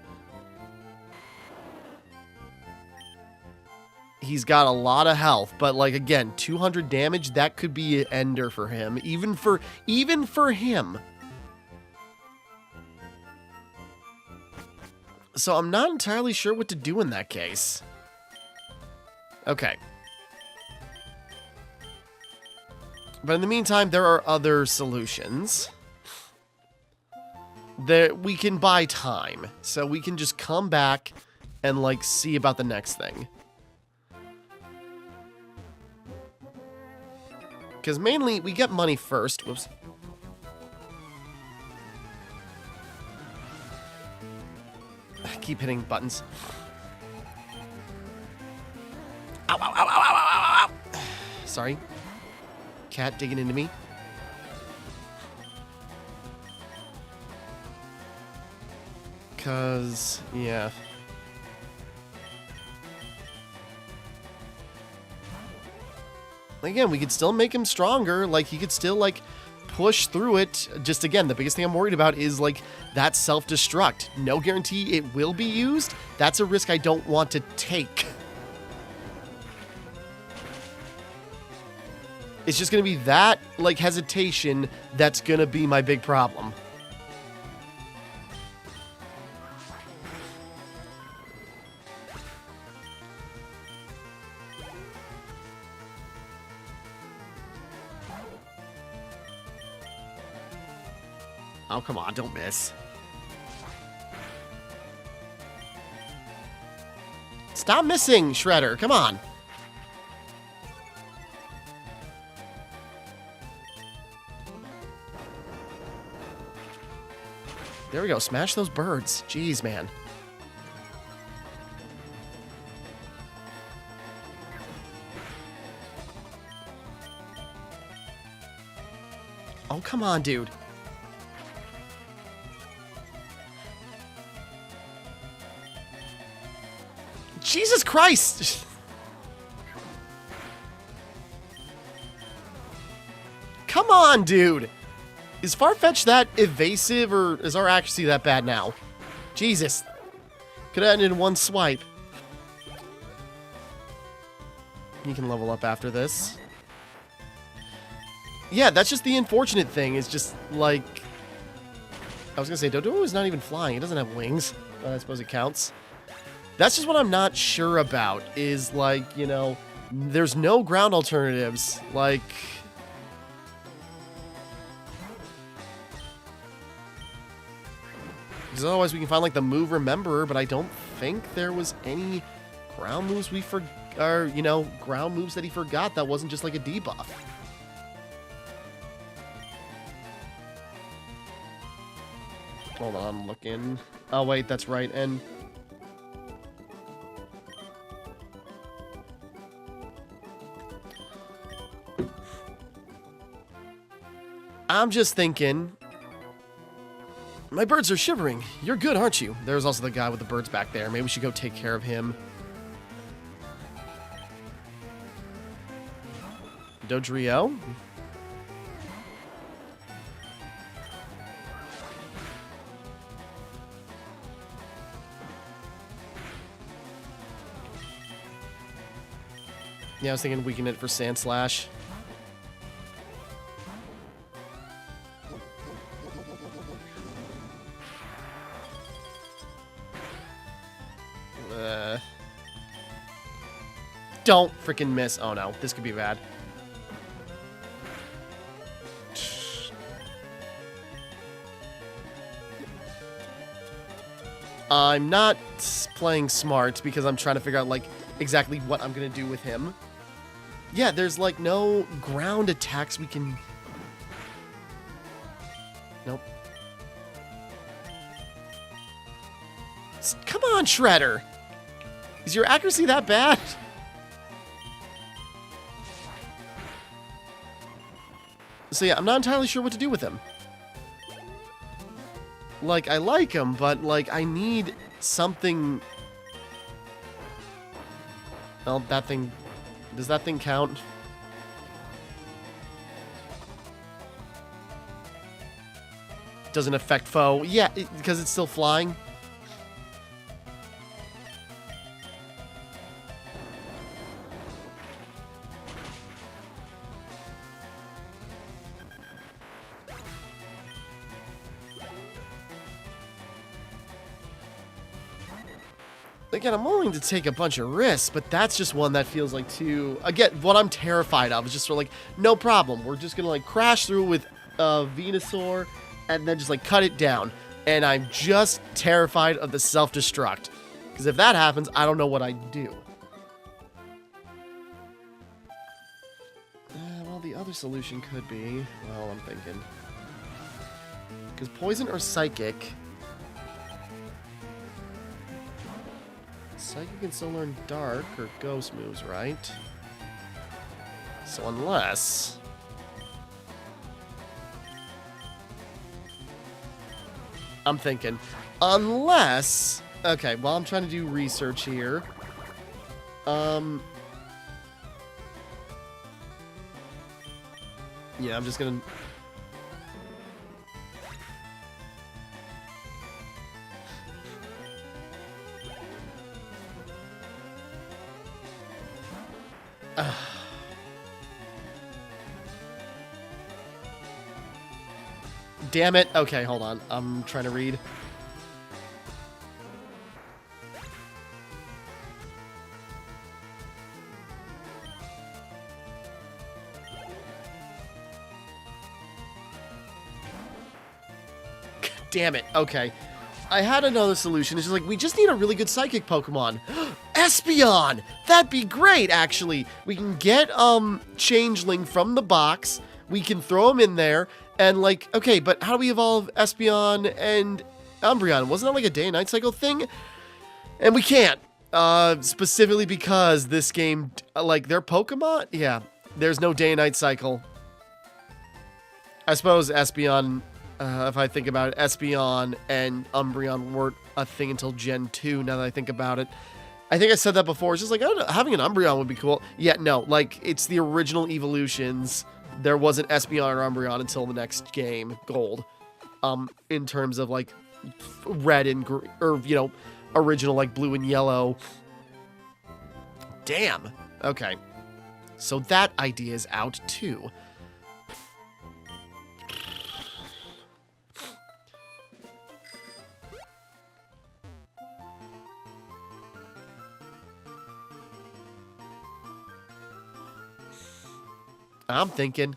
Speaker 1: He's got a lot of health, but, like, again, 200 damage, that could be an ender for him, even for him. So I'm not entirely sure what to do in that case. Okay. But in the meantime, there are other solutions. We can buy time. So we can just come back and, like, see about the next thing. Because mainly, we get money first. Whoops. I keep hitting buttons. Ow, ow, ow, ow, ow, ow, ow, ow. Sorry. Cat digging into me. Because, yeah. Again, we could still make him stronger. Like, he could still, like, push through it. Just, again, the biggest thing I'm worried about is, like, that self-destruct. No guarantee it will be used. That's a risk I don't want to take. It's just going to be that, like, hesitation that's going to be my big problem. Oh, come on, don't miss. Stop missing, Shredder. Come on. There we go. Smash those birds. Jeez, man. Oh, come on, dude. Jesus Christ! Come on, dude! Is Farfetch that evasive, or is our accuracy that bad now? Jesus. Could have ended in one swipe. You can level up after this. Yeah, that's just the unfortunate thing, is just, like... I was gonna say, Dodo is not even flying. It doesn't have wings, but I suppose it counts. That's just what I'm not sure about, is, like, you know, there's no ground alternatives. Like... Because otherwise we can find, like, the Move Rememberer, but I don't think there was any ground moves we forgot, or, you know, ground moves that he forgot that wasn't just, like, a debuff. Hold on, I'm looking. Oh, wait, that's right, and... I'm just thinking... My birds are shivering. You're good, aren't you? There's also the guy with the birds back there. Maybe we should go take care of him. Dodrio? Yeah, I was thinking weaken it for Sand Slash. Don't freaking miss. Oh no, this could be bad. I'm not playing smart because I'm trying to figure out, like, exactly what I'm gonna do with him. Yeah, there's, like, no ground attacks we can... Nope. Come on, Shredder! Is your accuracy that bad? So yeah, I'm not entirely sure what to do with him. Like, I like him, but, like, I need something... Well, that thing... Does that thing count? Doesn't affect foe. Yeah, because it's still flying. Again, I'm willing to take a bunch of risks, but that's just one that feels like too... Again, what I'm terrified of is just sort of like, no problem. We're just going to, like, crash through with Venusaur and then just, like, cut it down. And I'm just terrified of the self-destruct. Because if that happens, I don't know what I'd do. Well, the other solution could be... Well, I'm thinking... Because Poison or Psychic... Psychic can still learn Dark or Ghost moves, right? So unless... I'm thinking. Unless... Okay, well, I'm trying to do research here. Yeah, I'm just gonna... Damn it. Okay, hold on. I'm trying to read. Damn it. Okay. I had another solution. It's just like, we just need a really good psychic Pokemon. Espeon! That'd be great, actually. We can get, Changeling from the box. We can throw him in there. And, like, okay, but how do we evolve Espeon and Umbreon? Wasn't that, like, a day and night cycle thing? And we can't. Specifically because this game, like, their Pokemon? Yeah, there's no day and night cycle. I suppose Espeon, if I think about it, Espeon and Umbreon weren't a thing until Gen 2, now that I think about it. I think I said that before. It's just like, I don't know, having an Umbreon would be cool. Yeah, no, like, it's the original evolutions. There wasn't Espeon or Umbreon until the next game, Gold. In terms of, like, red and green, or, you know, original, like, blue and yellow. Damn. Okay. So that idea is out, too. I'm thinking.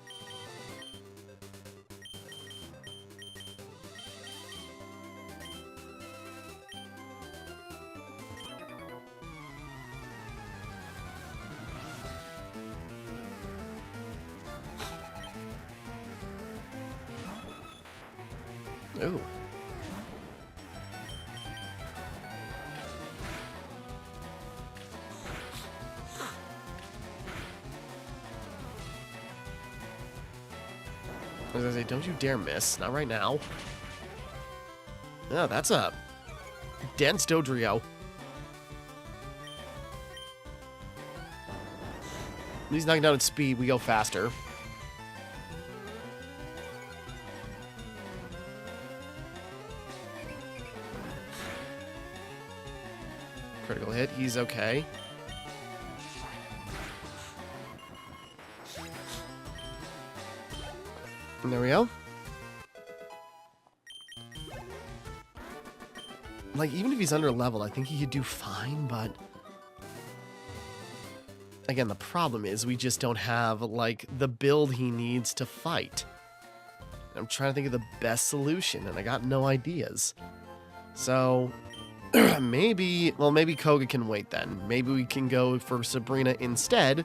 Speaker 1: Ooh. I was gonna say, don't you dare miss. Not right now. Oh, that's a dense Dodrio. When he's knocking down at speed, we go faster. Critical hit, he's okay. And there we go. Like, even if he's under leveled, I think he could do fine, but... Again, the problem is we just don't have, like, the build he needs to fight. I'm trying to think of the best solution, and I got no ideas. So, maybe... Well, maybe Koga can wait then. Maybe we can go for Sabrina instead,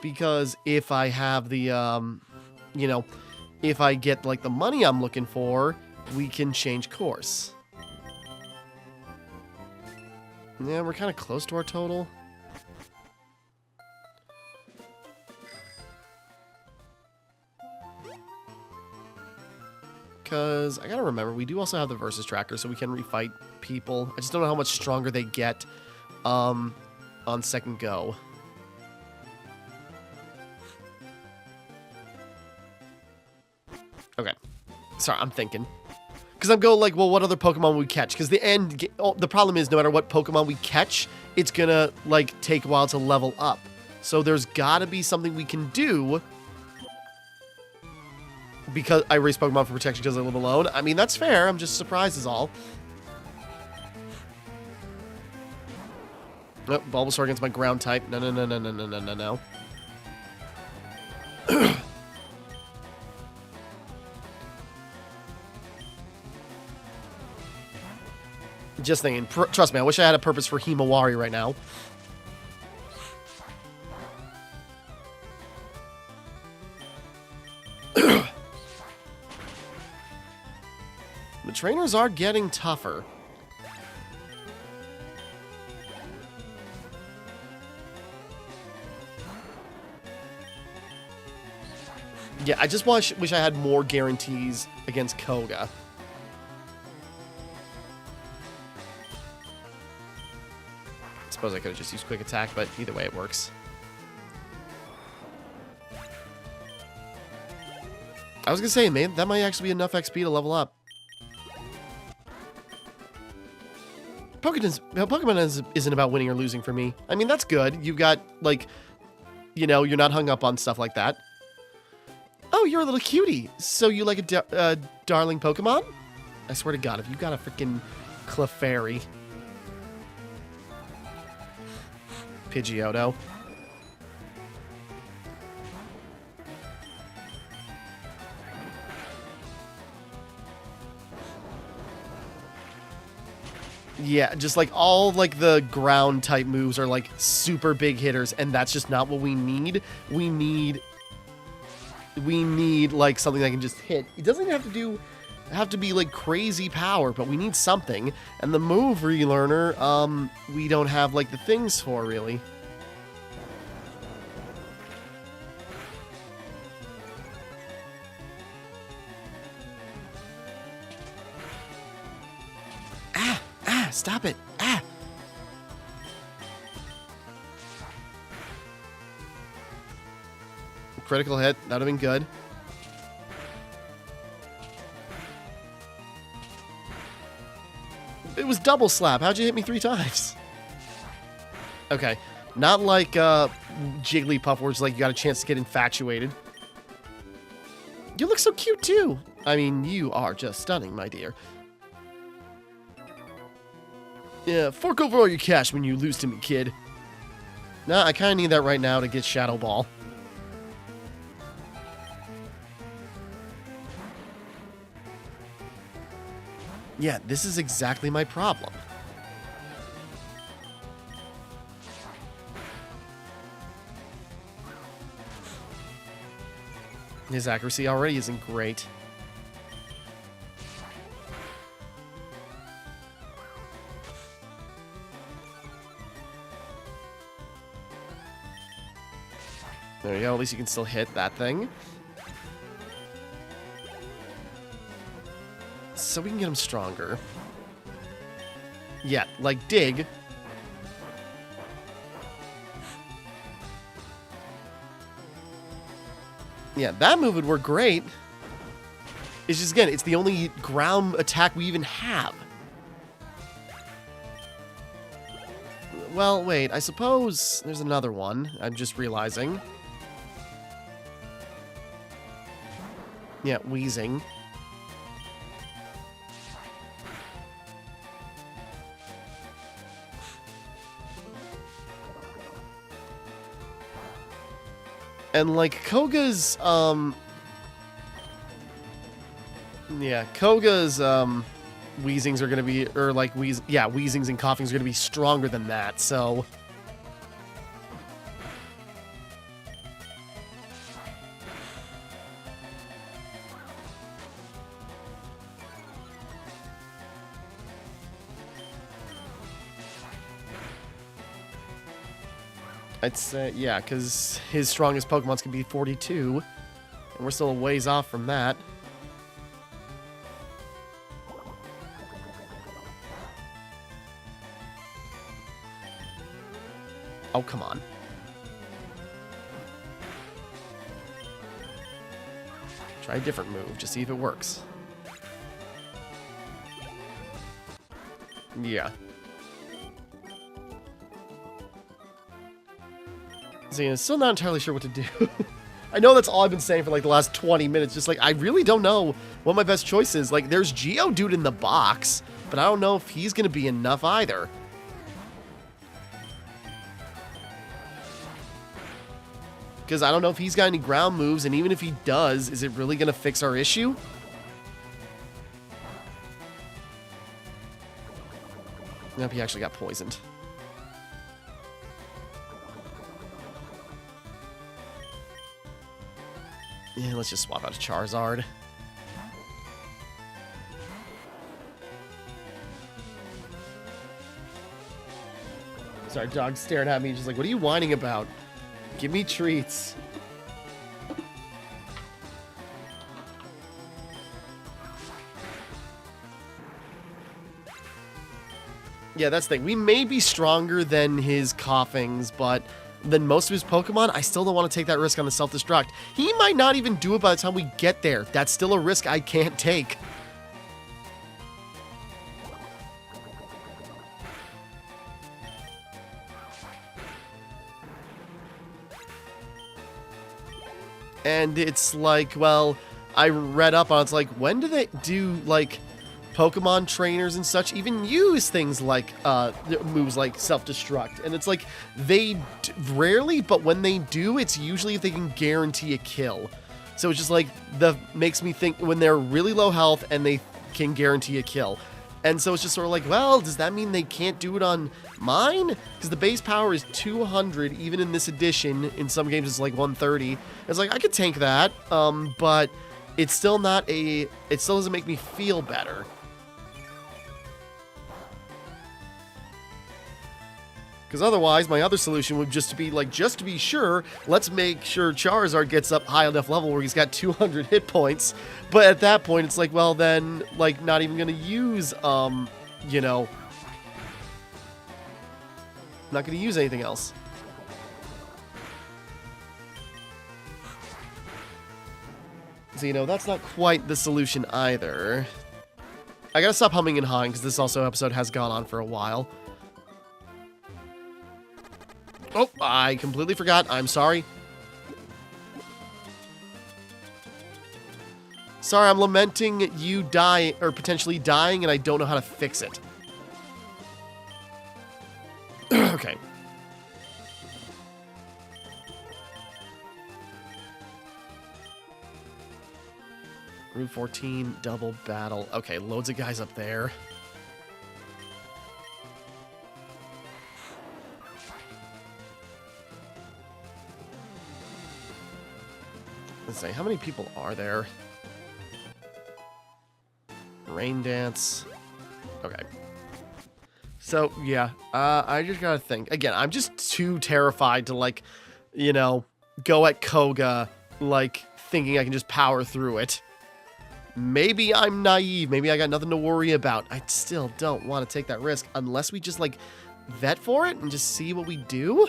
Speaker 1: because if I have the, you know... If I get, like, the money I'm looking for, we can change course. Yeah, we're kind of close to our total. Because, I gotta remember, we do also have the versus tracker, so we can refight people. I just don't know how much stronger they get on second go. Okay. Sorry, I'm thinking. Because I'm going like, well, what other Pokemon we catch? Because the problem is, no matter what Pokemon we catch, it's gonna, like, take a while to level up. So there's gotta be something we can do. Because I raise Pokemon for protection because I live alone. I mean, that's fair. I'm just surprised is all. Oh, Bulbasaur against my ground type. No, no, no, no, no, no, no, no, no. Just thinking, trust me, I wish I had a purpose for Himawari right now. The trainers are getting tougher. Yeah, I just wish I had more guarantees against Koga. I suppose I could have just used quick attack, but either way it works. I was gonna say, man, that might actually be enough XP to level up. Pokemon isn't about winning or losing for me. I mean, that's good. You've got, like, you know, you're not hung up on stuff like that. Oh, you're a little cutie. So you like a darling Pokemon? I swear to God, if you got a freaking Clefairy. Pidgeotto. Yeah, just like all like the ground type moves are like super big hitters, and that's just not what we need. We need like something that can just hit. It doesn't have to be like crazy power, but we need something. And the move relearner, we don't have like the things for really. Stop it. Ah! Critical hit. That would have been good. It was double slap. How'd you hit me 3 times? Okay. Not like Jigglypuff where it's like you got a chance to get infatuated. You look so cute too. I mean, you are just stunning, my dear. Yeah, fork over all your cash when you lose to me, kid. Nah, I kind of need that right now to get Shadow Ball. Yeah, this is exactly my problem. His accuracy already isn't great. There you go, at least you can still hit that thing. So we can get him stronger. Yeah, like dig. Yeah, that move would work great. It's just, again, it's the only ground attack we even have. Well, wait, I suppose there's another one. I'm just realizing. Yeah, wheezing. And, like, Koga's, yeah, Koga's, wheezings are gonna be, or, like, wheezings and coughings are gonna be stronger than that, so... I'd say, yeah, because his strongest Pokemon's can be 42, and we're still a ways off from that. Oh, come on. Try a different move, just see if it works. Yeah. See, I'm still not entirely sure what to do. I know that's all I've been saying for like the last 20 minutes. Just like, I really don't know what my best choice is. Like, there's Geodude in the box, but I don't know if he's going to be enough either. Because I don't know if he's got any ground moves, and even if he does, is it really going to fix our issue? Nope, he actually got poisoned. Yeah, let's just swap out a Charizard. Sorry, dog's staring at me, just like, what are you whining about? Give me treats. Yeah, that's the thing. We may be stronger than his coughings, but than most of his Pokemon, I still don't want to take that risk on the self-destruct. He might not even do it by the time we get there. That's still a risk I can't take. And it's like, well, I read up on it's like, when do they do, like, Pokemon trainers and such even use things like moves like self-destruct? And it's like they rarely, but when they do, it's usually if they can guarantee a kill. So it's just like makes me think when they're really low health and they can guarantee a kill. And so it's just sort of like, well, does that mean they can't do it on mine? Because the base power is 200 even in this edition. In some games it's like 130. It's like I could tank that, but it's still not it still doesn't make me feel better. Because otherwise, my other solution would just to be like, just to be sure, let's make sure Charizard gets up high enough level where he's got 200 hit points. But at that point, it's like, well, then, like, not even going to use, you know, I'm not going to use anything else. So, you know, that's not quite the solution either. I gotta stop humming and hawing, because this episode has gone on for a while. Oh, I completely forgot. I'm sorry. Sorry, I'm lamenting you die, or potentially dying, and I don't know how to fix it. Okay. Route 14, double battle. Okay, loads of guys up there. Let's see, how many people are there? Rain dance. Okay. So, yeah, I just gotta think. Again, I'm just too terrified to, like, you know, go at Koga, like, thinking I can just power through it. Maybe I'm naive. Maybe I got nothing to worry about. I still don't want to take that risk unless we just, like, vet for it and just see what we do.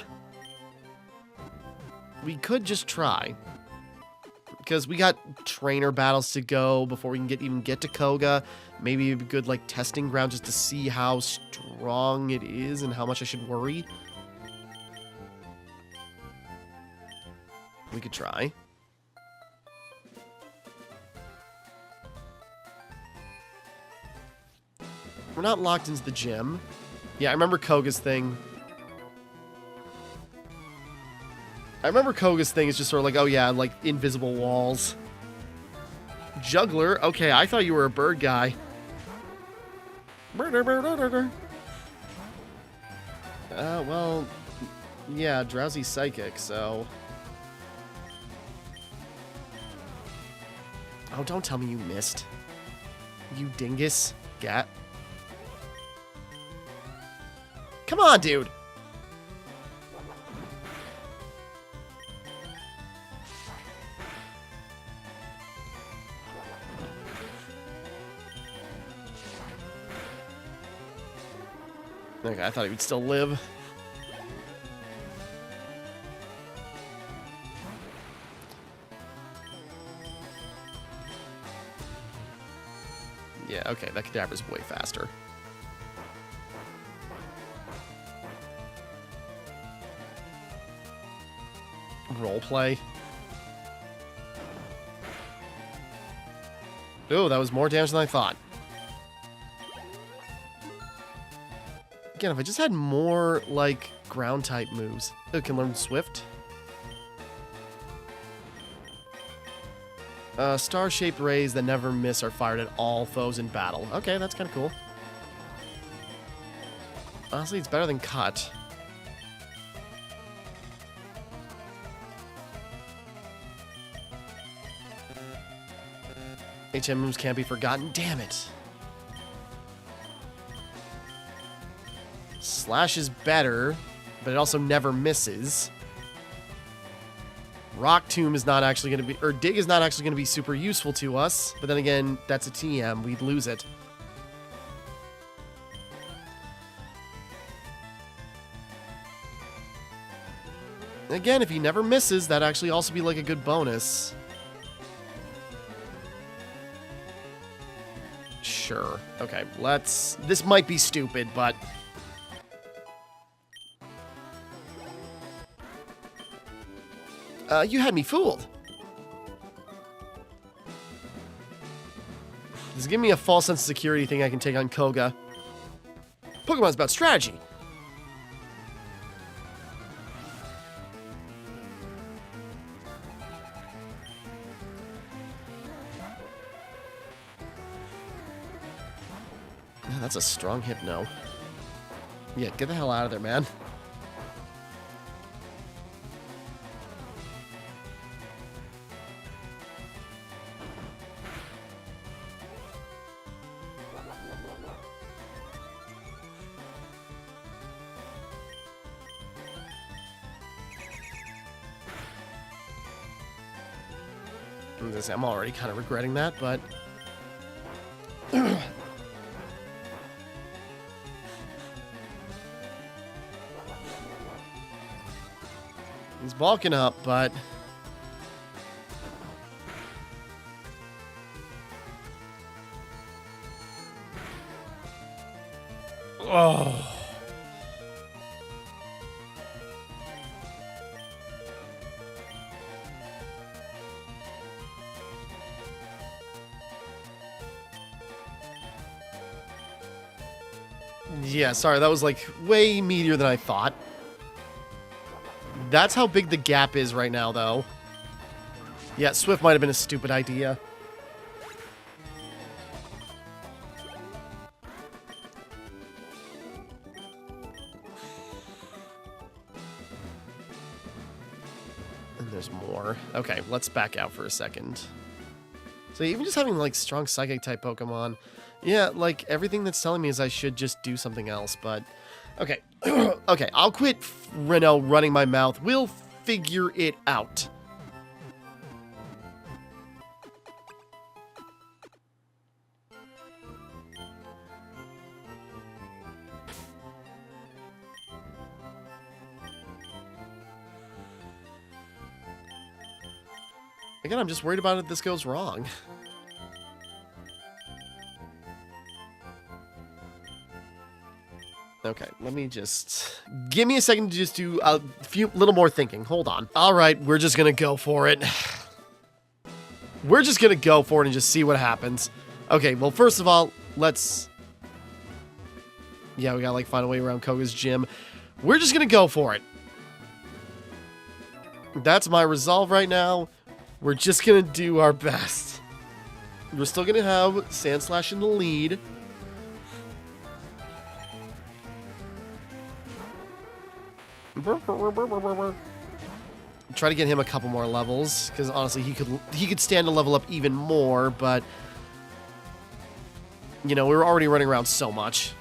Speaker 1: We could just try. Because we got trainer battles to go before we can even get to Koga. Maybe a good, like, testing ground just to see how strong it is and how much I should worry. We could try. We're not locked into the gym. Yeah, I remember Koga's thing. I remember Koga's thing is just sort of like, oh yeah, like invisible walls. Juggler? Okay, I thought you were a bird guy. Well, yeah, drowsy psychic, so... Oh, don't tell me you missed. You dingus. Gat. Come on, dude! Okay, I thought he would still live. Yeah, okay, that cadaver's way faster. Roleplay. Oh, that was more damage than I thought. Again, if I just had more, like, ground-type moves. Oh, can learn Swift. Star-shaped rays that never miss are fired at all foes in battle. Okay, that's kind of cool. Honestly, it's better than Cut. HM moves can't be forgotten. Damn it. Slash is better, but it also never misses. Rock Tomb is not actually going to be... Or Dig is not actually going to be super useful to us. But then again, that's a TM. We'd lose it. Again, if he never misses, that'd actually also be like a good bonus. Sure. Okay, let's... This might be stupid, but... You had me fooled. This is giving me a false sense of security thing I can take on Koga. Pokemon's about strategy. That's a strong Hypno. Yeah, get the hell out of there, man. I'm already kind of regretting that, but... He's bulking up, but... Oh. Yeah, sorry, that was like way meatier than I thought. That's how big the gap is right now, though. Yeah, Swift might have been a stupid idea. And there's more. Okay, let's back out for a second. So even just having, like, strong Psychic-type Pokemon... Yeah, like, everything that's telling me is I should just do something else, but... Okay. Okay, I'll quit, running my mouth. We'll figure it out. Again, I'm just worried about if this goes wrong. Okay, let me just... Give me a second to just do a little more thinking. Hold on. All right, we're just going to go for it. We're just going to go for it and just see what happens. Okay, well, first of all, let's... Yeah, we got to, like, find a way around Koga's gym. We're just going to go for it. That's my resolve right now. We're just going to do our best. We're still going to have Sandslash in the lead. Try to get him a couple more levels, because honestly he could stand to level up even more, but you know, we were already running around so much.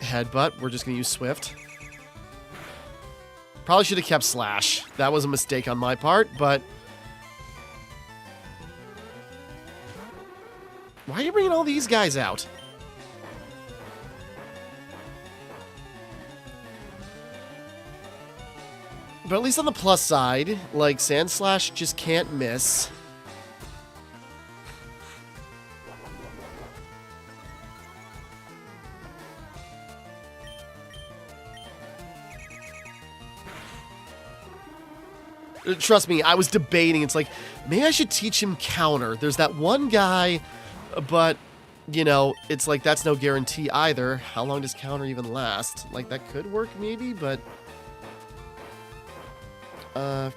Speaker 1: Headbutt, we're just gonna use Swift. Probably should have kept Slash. That was a mistake on my part, but why are you bringing all these guys out? But at least on the plus side, like, Sandslash just can't miss. Trust me, I was debating. It's like, maybe I should teach him counter. There's that one guy... But, you know, it's like, that's no guarantee either. How long does counter even last? Like, that could work maybe, but... There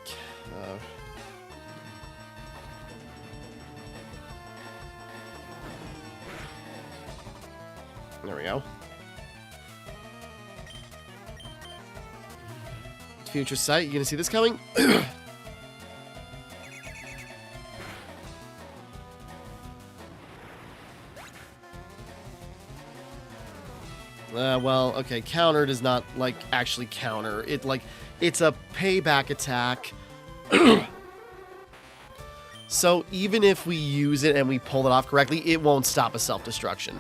Speaker 1: we go. Future sight, you gonna see this coming? Well, okay, counter does not, like, actually counter. It, like, it's a payback attack. So even if we use it and we pull it off correctly, it won't stop a self-destruction.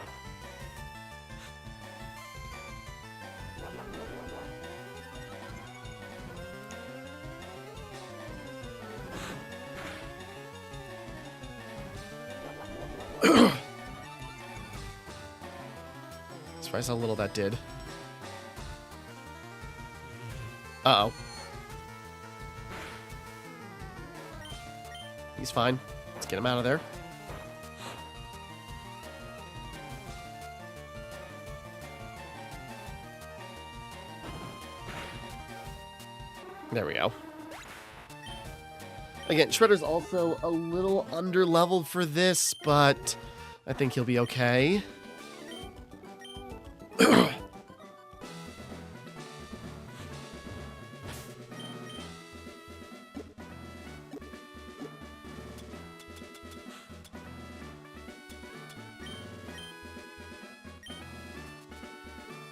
Speaker 1: Surprised how little that did. Uh-oh. He's fine. Let's get him out of there. There we go. Again, Shredder's also a little under-leveled for this, but I think he'll be okay.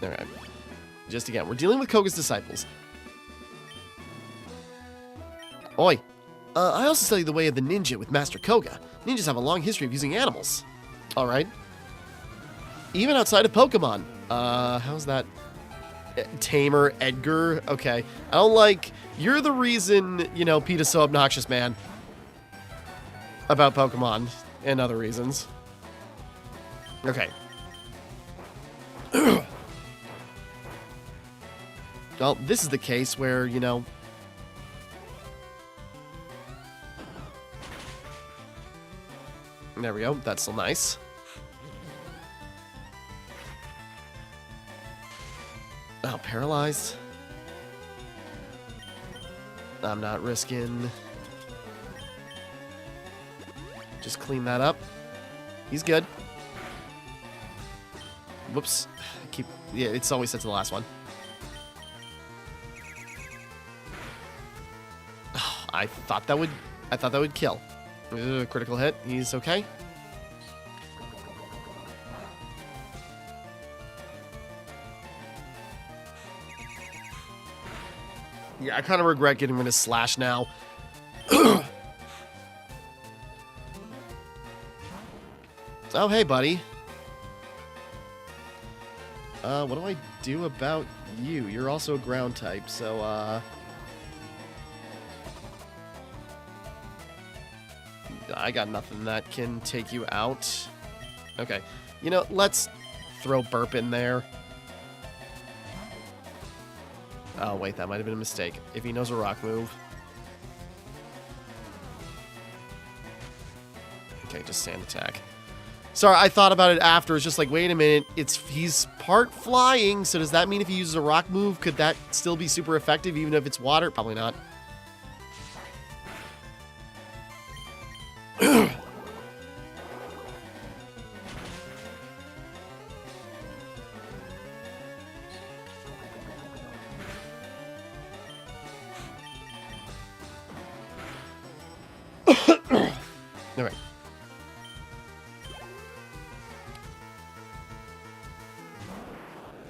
Speaker 1: Alright. Just again, we're dealing with Koga's disciples. Oi! I also studied the way of the ninja with Master Koga. Ninjas have a long history of using animals. Alright. Even outside of Pokemon. How's that? Tamer, Edgar. Okay. I don't like... You're the reason, you know, Pete is so obnoxious, man. About Pokemon. And other reasons. Okay. Well, this is the case where, you know... There we go. That's still nice. Oh, paralyzed. I'm not risking. Just clean that up. He's good. Whoops. Yeah, it's always set to the last one. Oh, I thought that would kill. Critical hit. He's okay. Yeah, I kind of regret getting rid of Slash now. Oh, hey, buddy. What do I do about you? You're also a ground type, so, I got nothing that can take you out. Okay. You know, let's throw Burp in there. Oh, wait, that might have been a mistake. If he knows a rock move. Okay, just sand attack. Sorry, I thought about it after. It's just like, wait a minute. He's part flying, so does that mean if he uses a rock move, could that still be super effective even if it's water? Probably not. All right.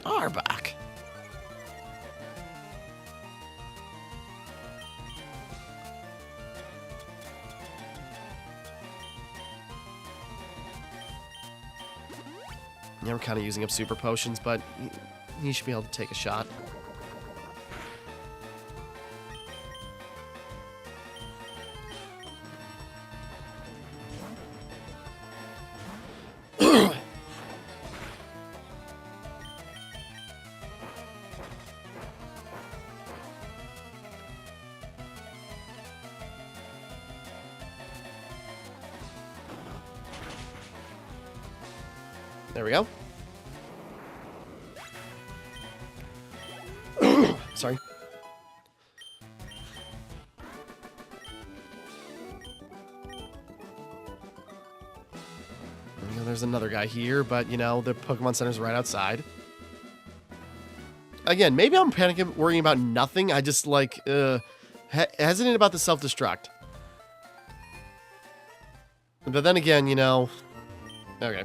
Speaker 1: Arbok. Yeah, we're kind of using up super potions, but you should be able to take a shot. There we go. Sorry. You know, there's another guy here, but, you know, the Pokemon Center's right outside. Again, maybe I'm panicking, worrying about nothing. I just, like, hesitant about the self-destruct. But then again, you know... Okay.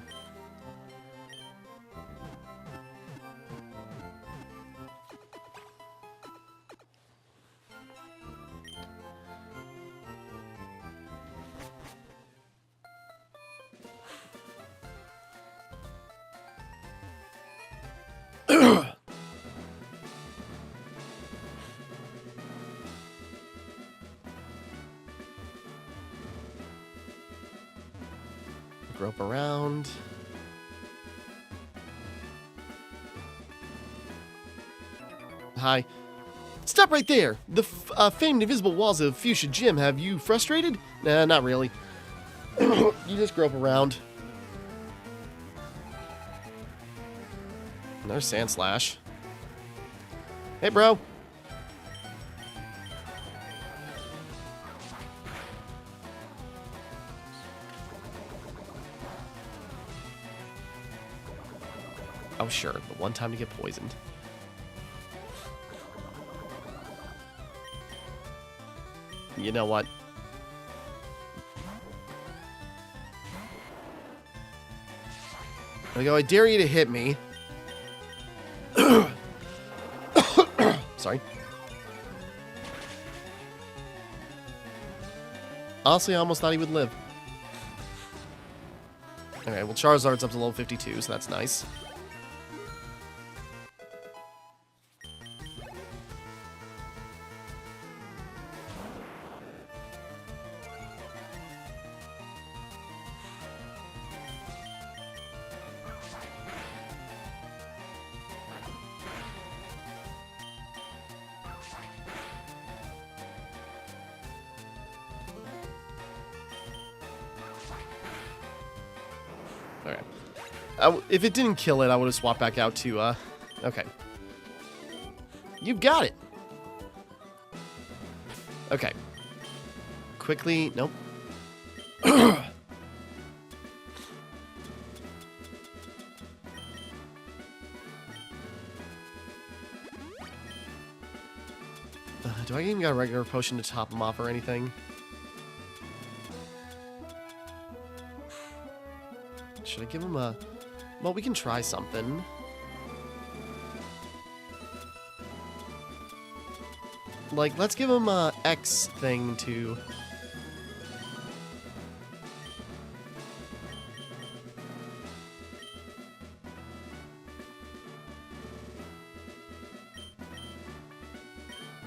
Speaker 1: Rope around. Hi. Stop right there! The famed invisible walls of Fuchsia Gym have you frustrated? Nah, not really. You just grope around. Another Sand Slash. Hey, bro. Oh, sure. The one time to get poisoned. You know what? I go, I dare you to hit me. Sorry. Honestly, I almost thought he would live. Okay, well, Charizard's up to level 52, so that's nice. Okay. If it didn't kill it, I would have swapped back out to, okay. You've got it! Okay. Quickly, nope. Do I even got a regular potion to top him off or anything? Should I give him a... Well, we can try something. Like, let's give him a X thing to...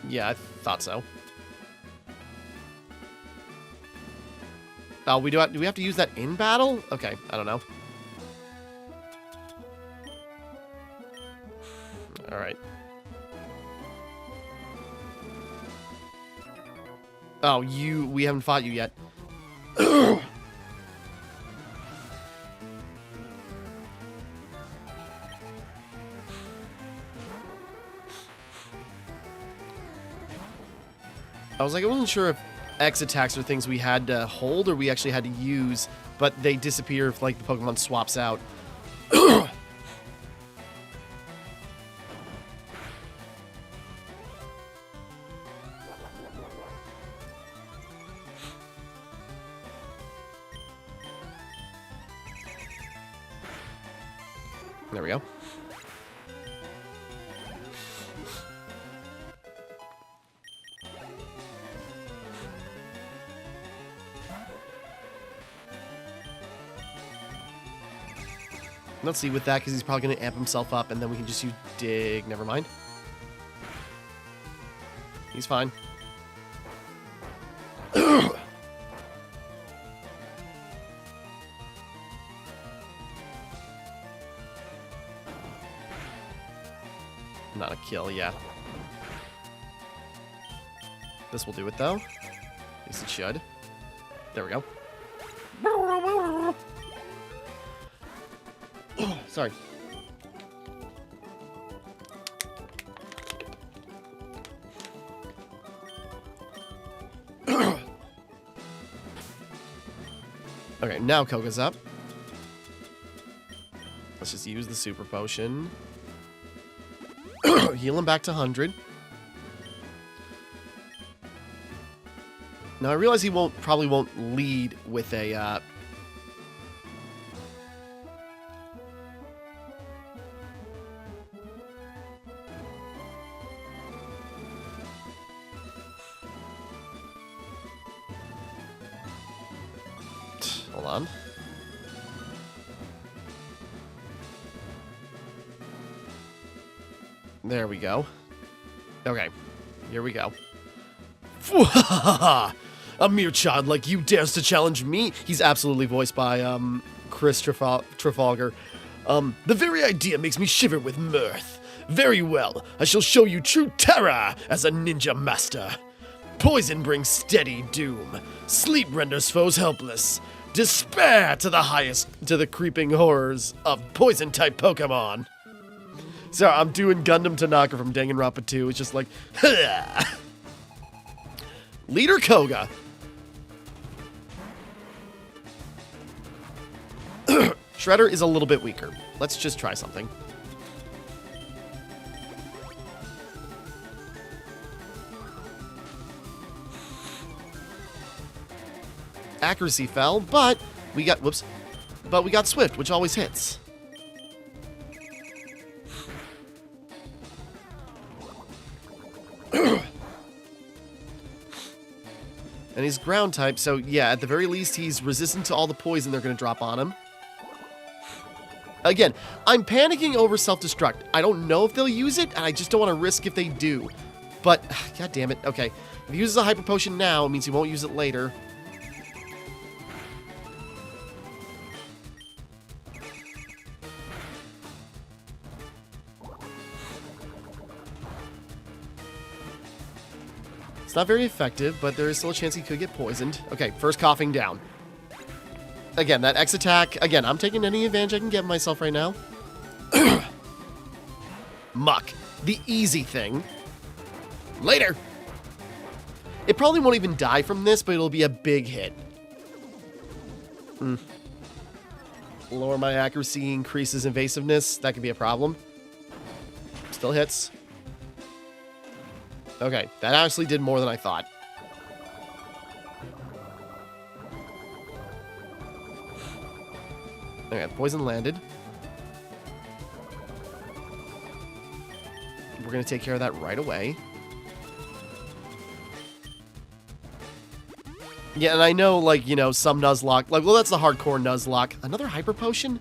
Speaker 1: Yeah, I thought so. Oh, do we have to use that in battle? Okay, I don't know. Alright. Oh, we haven't fought you yet. I was like, I wasn't sure if X attacks are things we had to hold or we actually had to use, but they disappear if, like, the Pokemon swaps out. There we go. Let's see with that, because he's probably going to amp himself up, and then we can just use Dig. Never mind. He's fine. Not a kill, yeah. This will do it, though. At least it should. There we go. Sorry. Okay, now Koga's up. Let's just use the super potion. Heal him back to 100. Now I realize he probably won't lead with a hold on. There we go. Okay, here we go. A mere child like you dares to challenge me? He's absolutely voiced by Chris Trafalgar. The very idea makes me shiver with mirth. Very well, I shall show you true terror as a ninja master. Poison brings steady doom. Sleep renders foes helpless. Despair to the creeping horrors of poison-type Pokemon. Sorry, I'm doing Gundam Tanaka from Danganronpa 2. It's just like, Leader Koga. Shredder is a little bit weaker. Let's just try something. Accuracy fell, but we got, but we got Swift, which always hits. And he's ground type, so yeah, at the very least, he's resistant to all the poison they're going to drop on him. Again, I'm panicking over self-destruct. I don't know if they'll use it, and I just don't want to risk if they do. But, god damn it. Okay. If he uses a hyper potion now, it means he won't use it later. It's not very effective, but there is still a chance he could get poisoned. Okay, first coughing down. Again, that X attack. Again, I'm taking any advantage I can get myself right now. Muck. The easy thing. Later. It probably won't even die from this, but it'll be a big hit. Lower my accuracy, increases evasiveness. That could be a problem. Still hits. Okay, that actually did more than I thought. Okay, poison landed. We're going to take care of that right away. Yeah, and I know, like, you know, some Nuzlocke. Like, well, that's the hardcore Nuzlocke. Another hyper potion?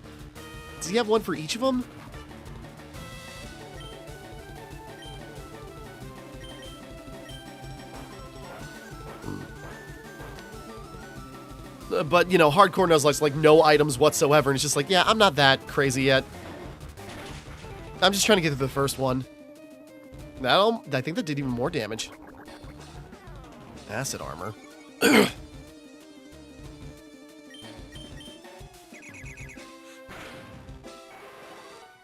Speaker 1: Does he have one for each of them? But, you know, hardcore Nuzlocke's like no items whatsoever. And it's just like, yeah, I'm not that crazy yet. I'm just trying to get to the first one. I think that did even more damage. Acid armor.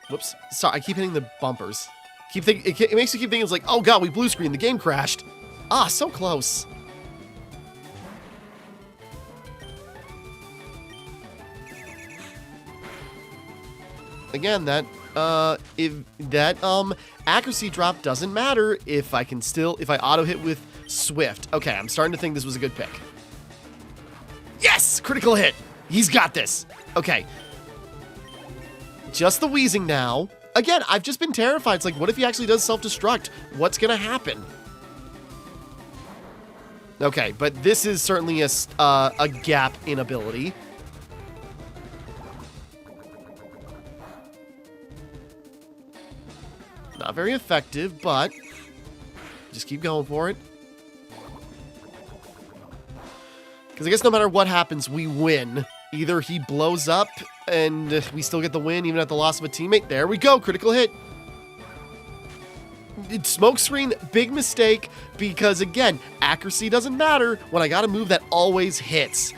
Speaker 1: Whoops. Sorry, I keep hitting the bumpers. It makes you keep thinking, it's like, oh god, we blue screen, the game crashed. Ah, so close. Again, that accuracy drop doesn't matter if I auto hit with Swift. Okay, I'm starting to think this was a good pick. Yes! Critical hit! He's got this! Okay. Just the wheezing now. Again, I've just been terrified. It's like, what if he actually does self-destruct? What's gonna happen? Okay, but this is certainly a gap in ability. Not very effective, but just keep going for it. Because I guess no matter what happens, we win. Either he blows up and we still get the win even at the loss of a teammate. There we go, critical hit. Smokescreen, big mistake, because again, accuracy doesn't matter when I got a move that always hits.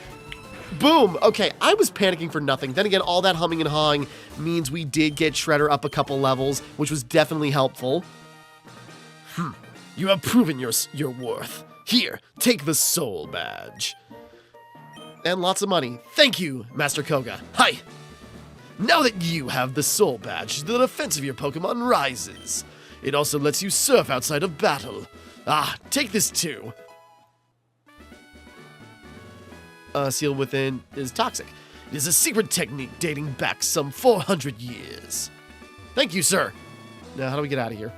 Speaker 1: Boom! Okay, I was panicking for nothing. Then again, all that humming and hawing means we did get Shredder up a couple levels, which was definitely helpful. You have proven your worth. Here, take the soul badge. And lots of money. Thank you, Master Koga. Hi! Now that you have the soul badge, the defense of your Pokemon rises. It also lets you surf outside of battle. Ah, take this too. Sealed within is toxic. It is a secret technique dating back some 400 years. Thank you, sir. Now, how do we get out of here?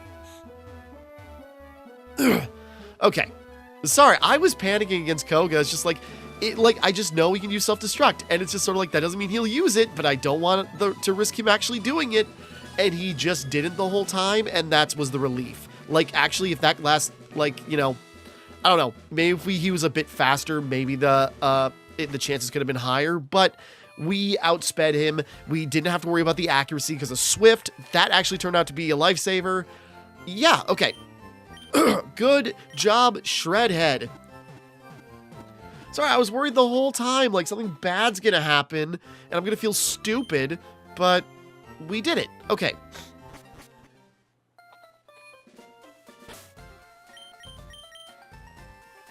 Speaker 1: Okay. Sorry, I was panicking against Koga. It's just like, I just know he can use self-destruct. And it's just sort of like, that doesn't mean he'll use it, but I don't want to risk him actually doing it. And he just didn't the whole time, and that was the relief. Like, actually, if that last, like, you know, I don't know, maybe if he was a bit faster, maybe the chances could have been higher, but we outsped him. We didn't have to worry about the accuracy because of Swift. That actually turned out to be a lifesaver. Yeah, okay. Good job, Shredhead. Sorry, I was worried the whole time, like something bad's gonna happen, and I'm gonna feel stupid, but we did it. Okay.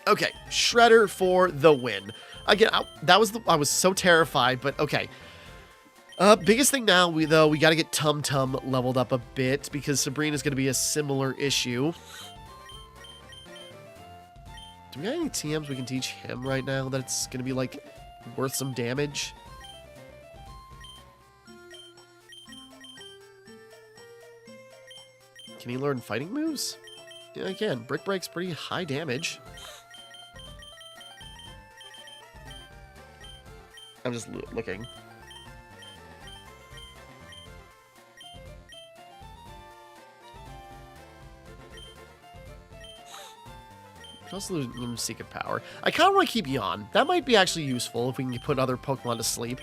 Speaker 1: Okay, Shredder for the win. Again, I was so terrified, but okay. Biggest thing now, we got to get Tum Tum leveled up a bit because Sabrina's going to be a similar issue. Do we got any TMs we can teach him right now that's going to be, like, worth some damage? Can he learn fighting moves? Yeah, he can. Brick Break's pretty high damage. I'm just looking. could also lose Secret Power. I kind of want to keep Yawn. That might be actually useful if we can put other Pokemon to sleep.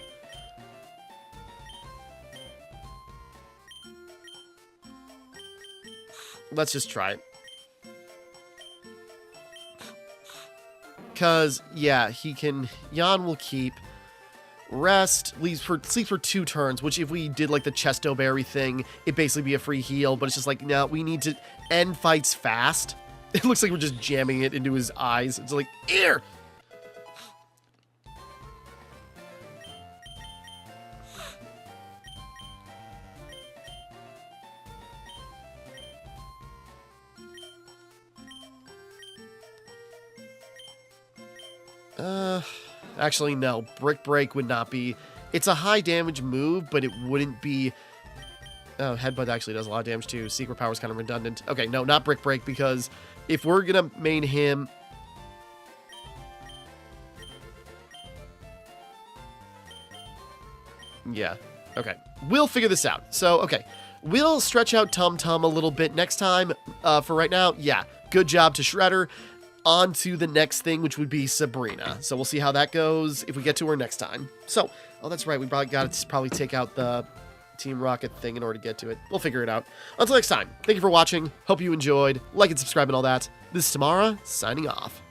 Speaker 1: Let's just try it. Because, yeah, he can... Yawn will keep. Rest, sleep for 2 turns, which if we did, like, the Chesto Berry thing, it'd basically be a free heal, but it's just like, no, we need to end fights fast. It looks like we're just jamming it into his eyes. It's like, ear! Actually, no. Brick Break would not be... It's a high damage move, but it wouldn't be... Oh, Headbutt actually does a lot of damage too. Secret Power is kind of redundant. Okay, no, not Brick Break, because if we're going to main him... Yeah, okay. We'll figure this out. So, okay. We'll stretch out Tum Tum a little bit next time. For right now, yeah. Good job to Shredder. On to the next thing, which would be Sabrina. So we'll see how that goes if we get to her next time. So, oh, that's right. We probably got to take out the Team Rocket thing in order to get to it. We'll figure it out. Until next time, thank you for watching. Hope you enjoyed. Like and subscribe and all that. This is Timmara, signing off.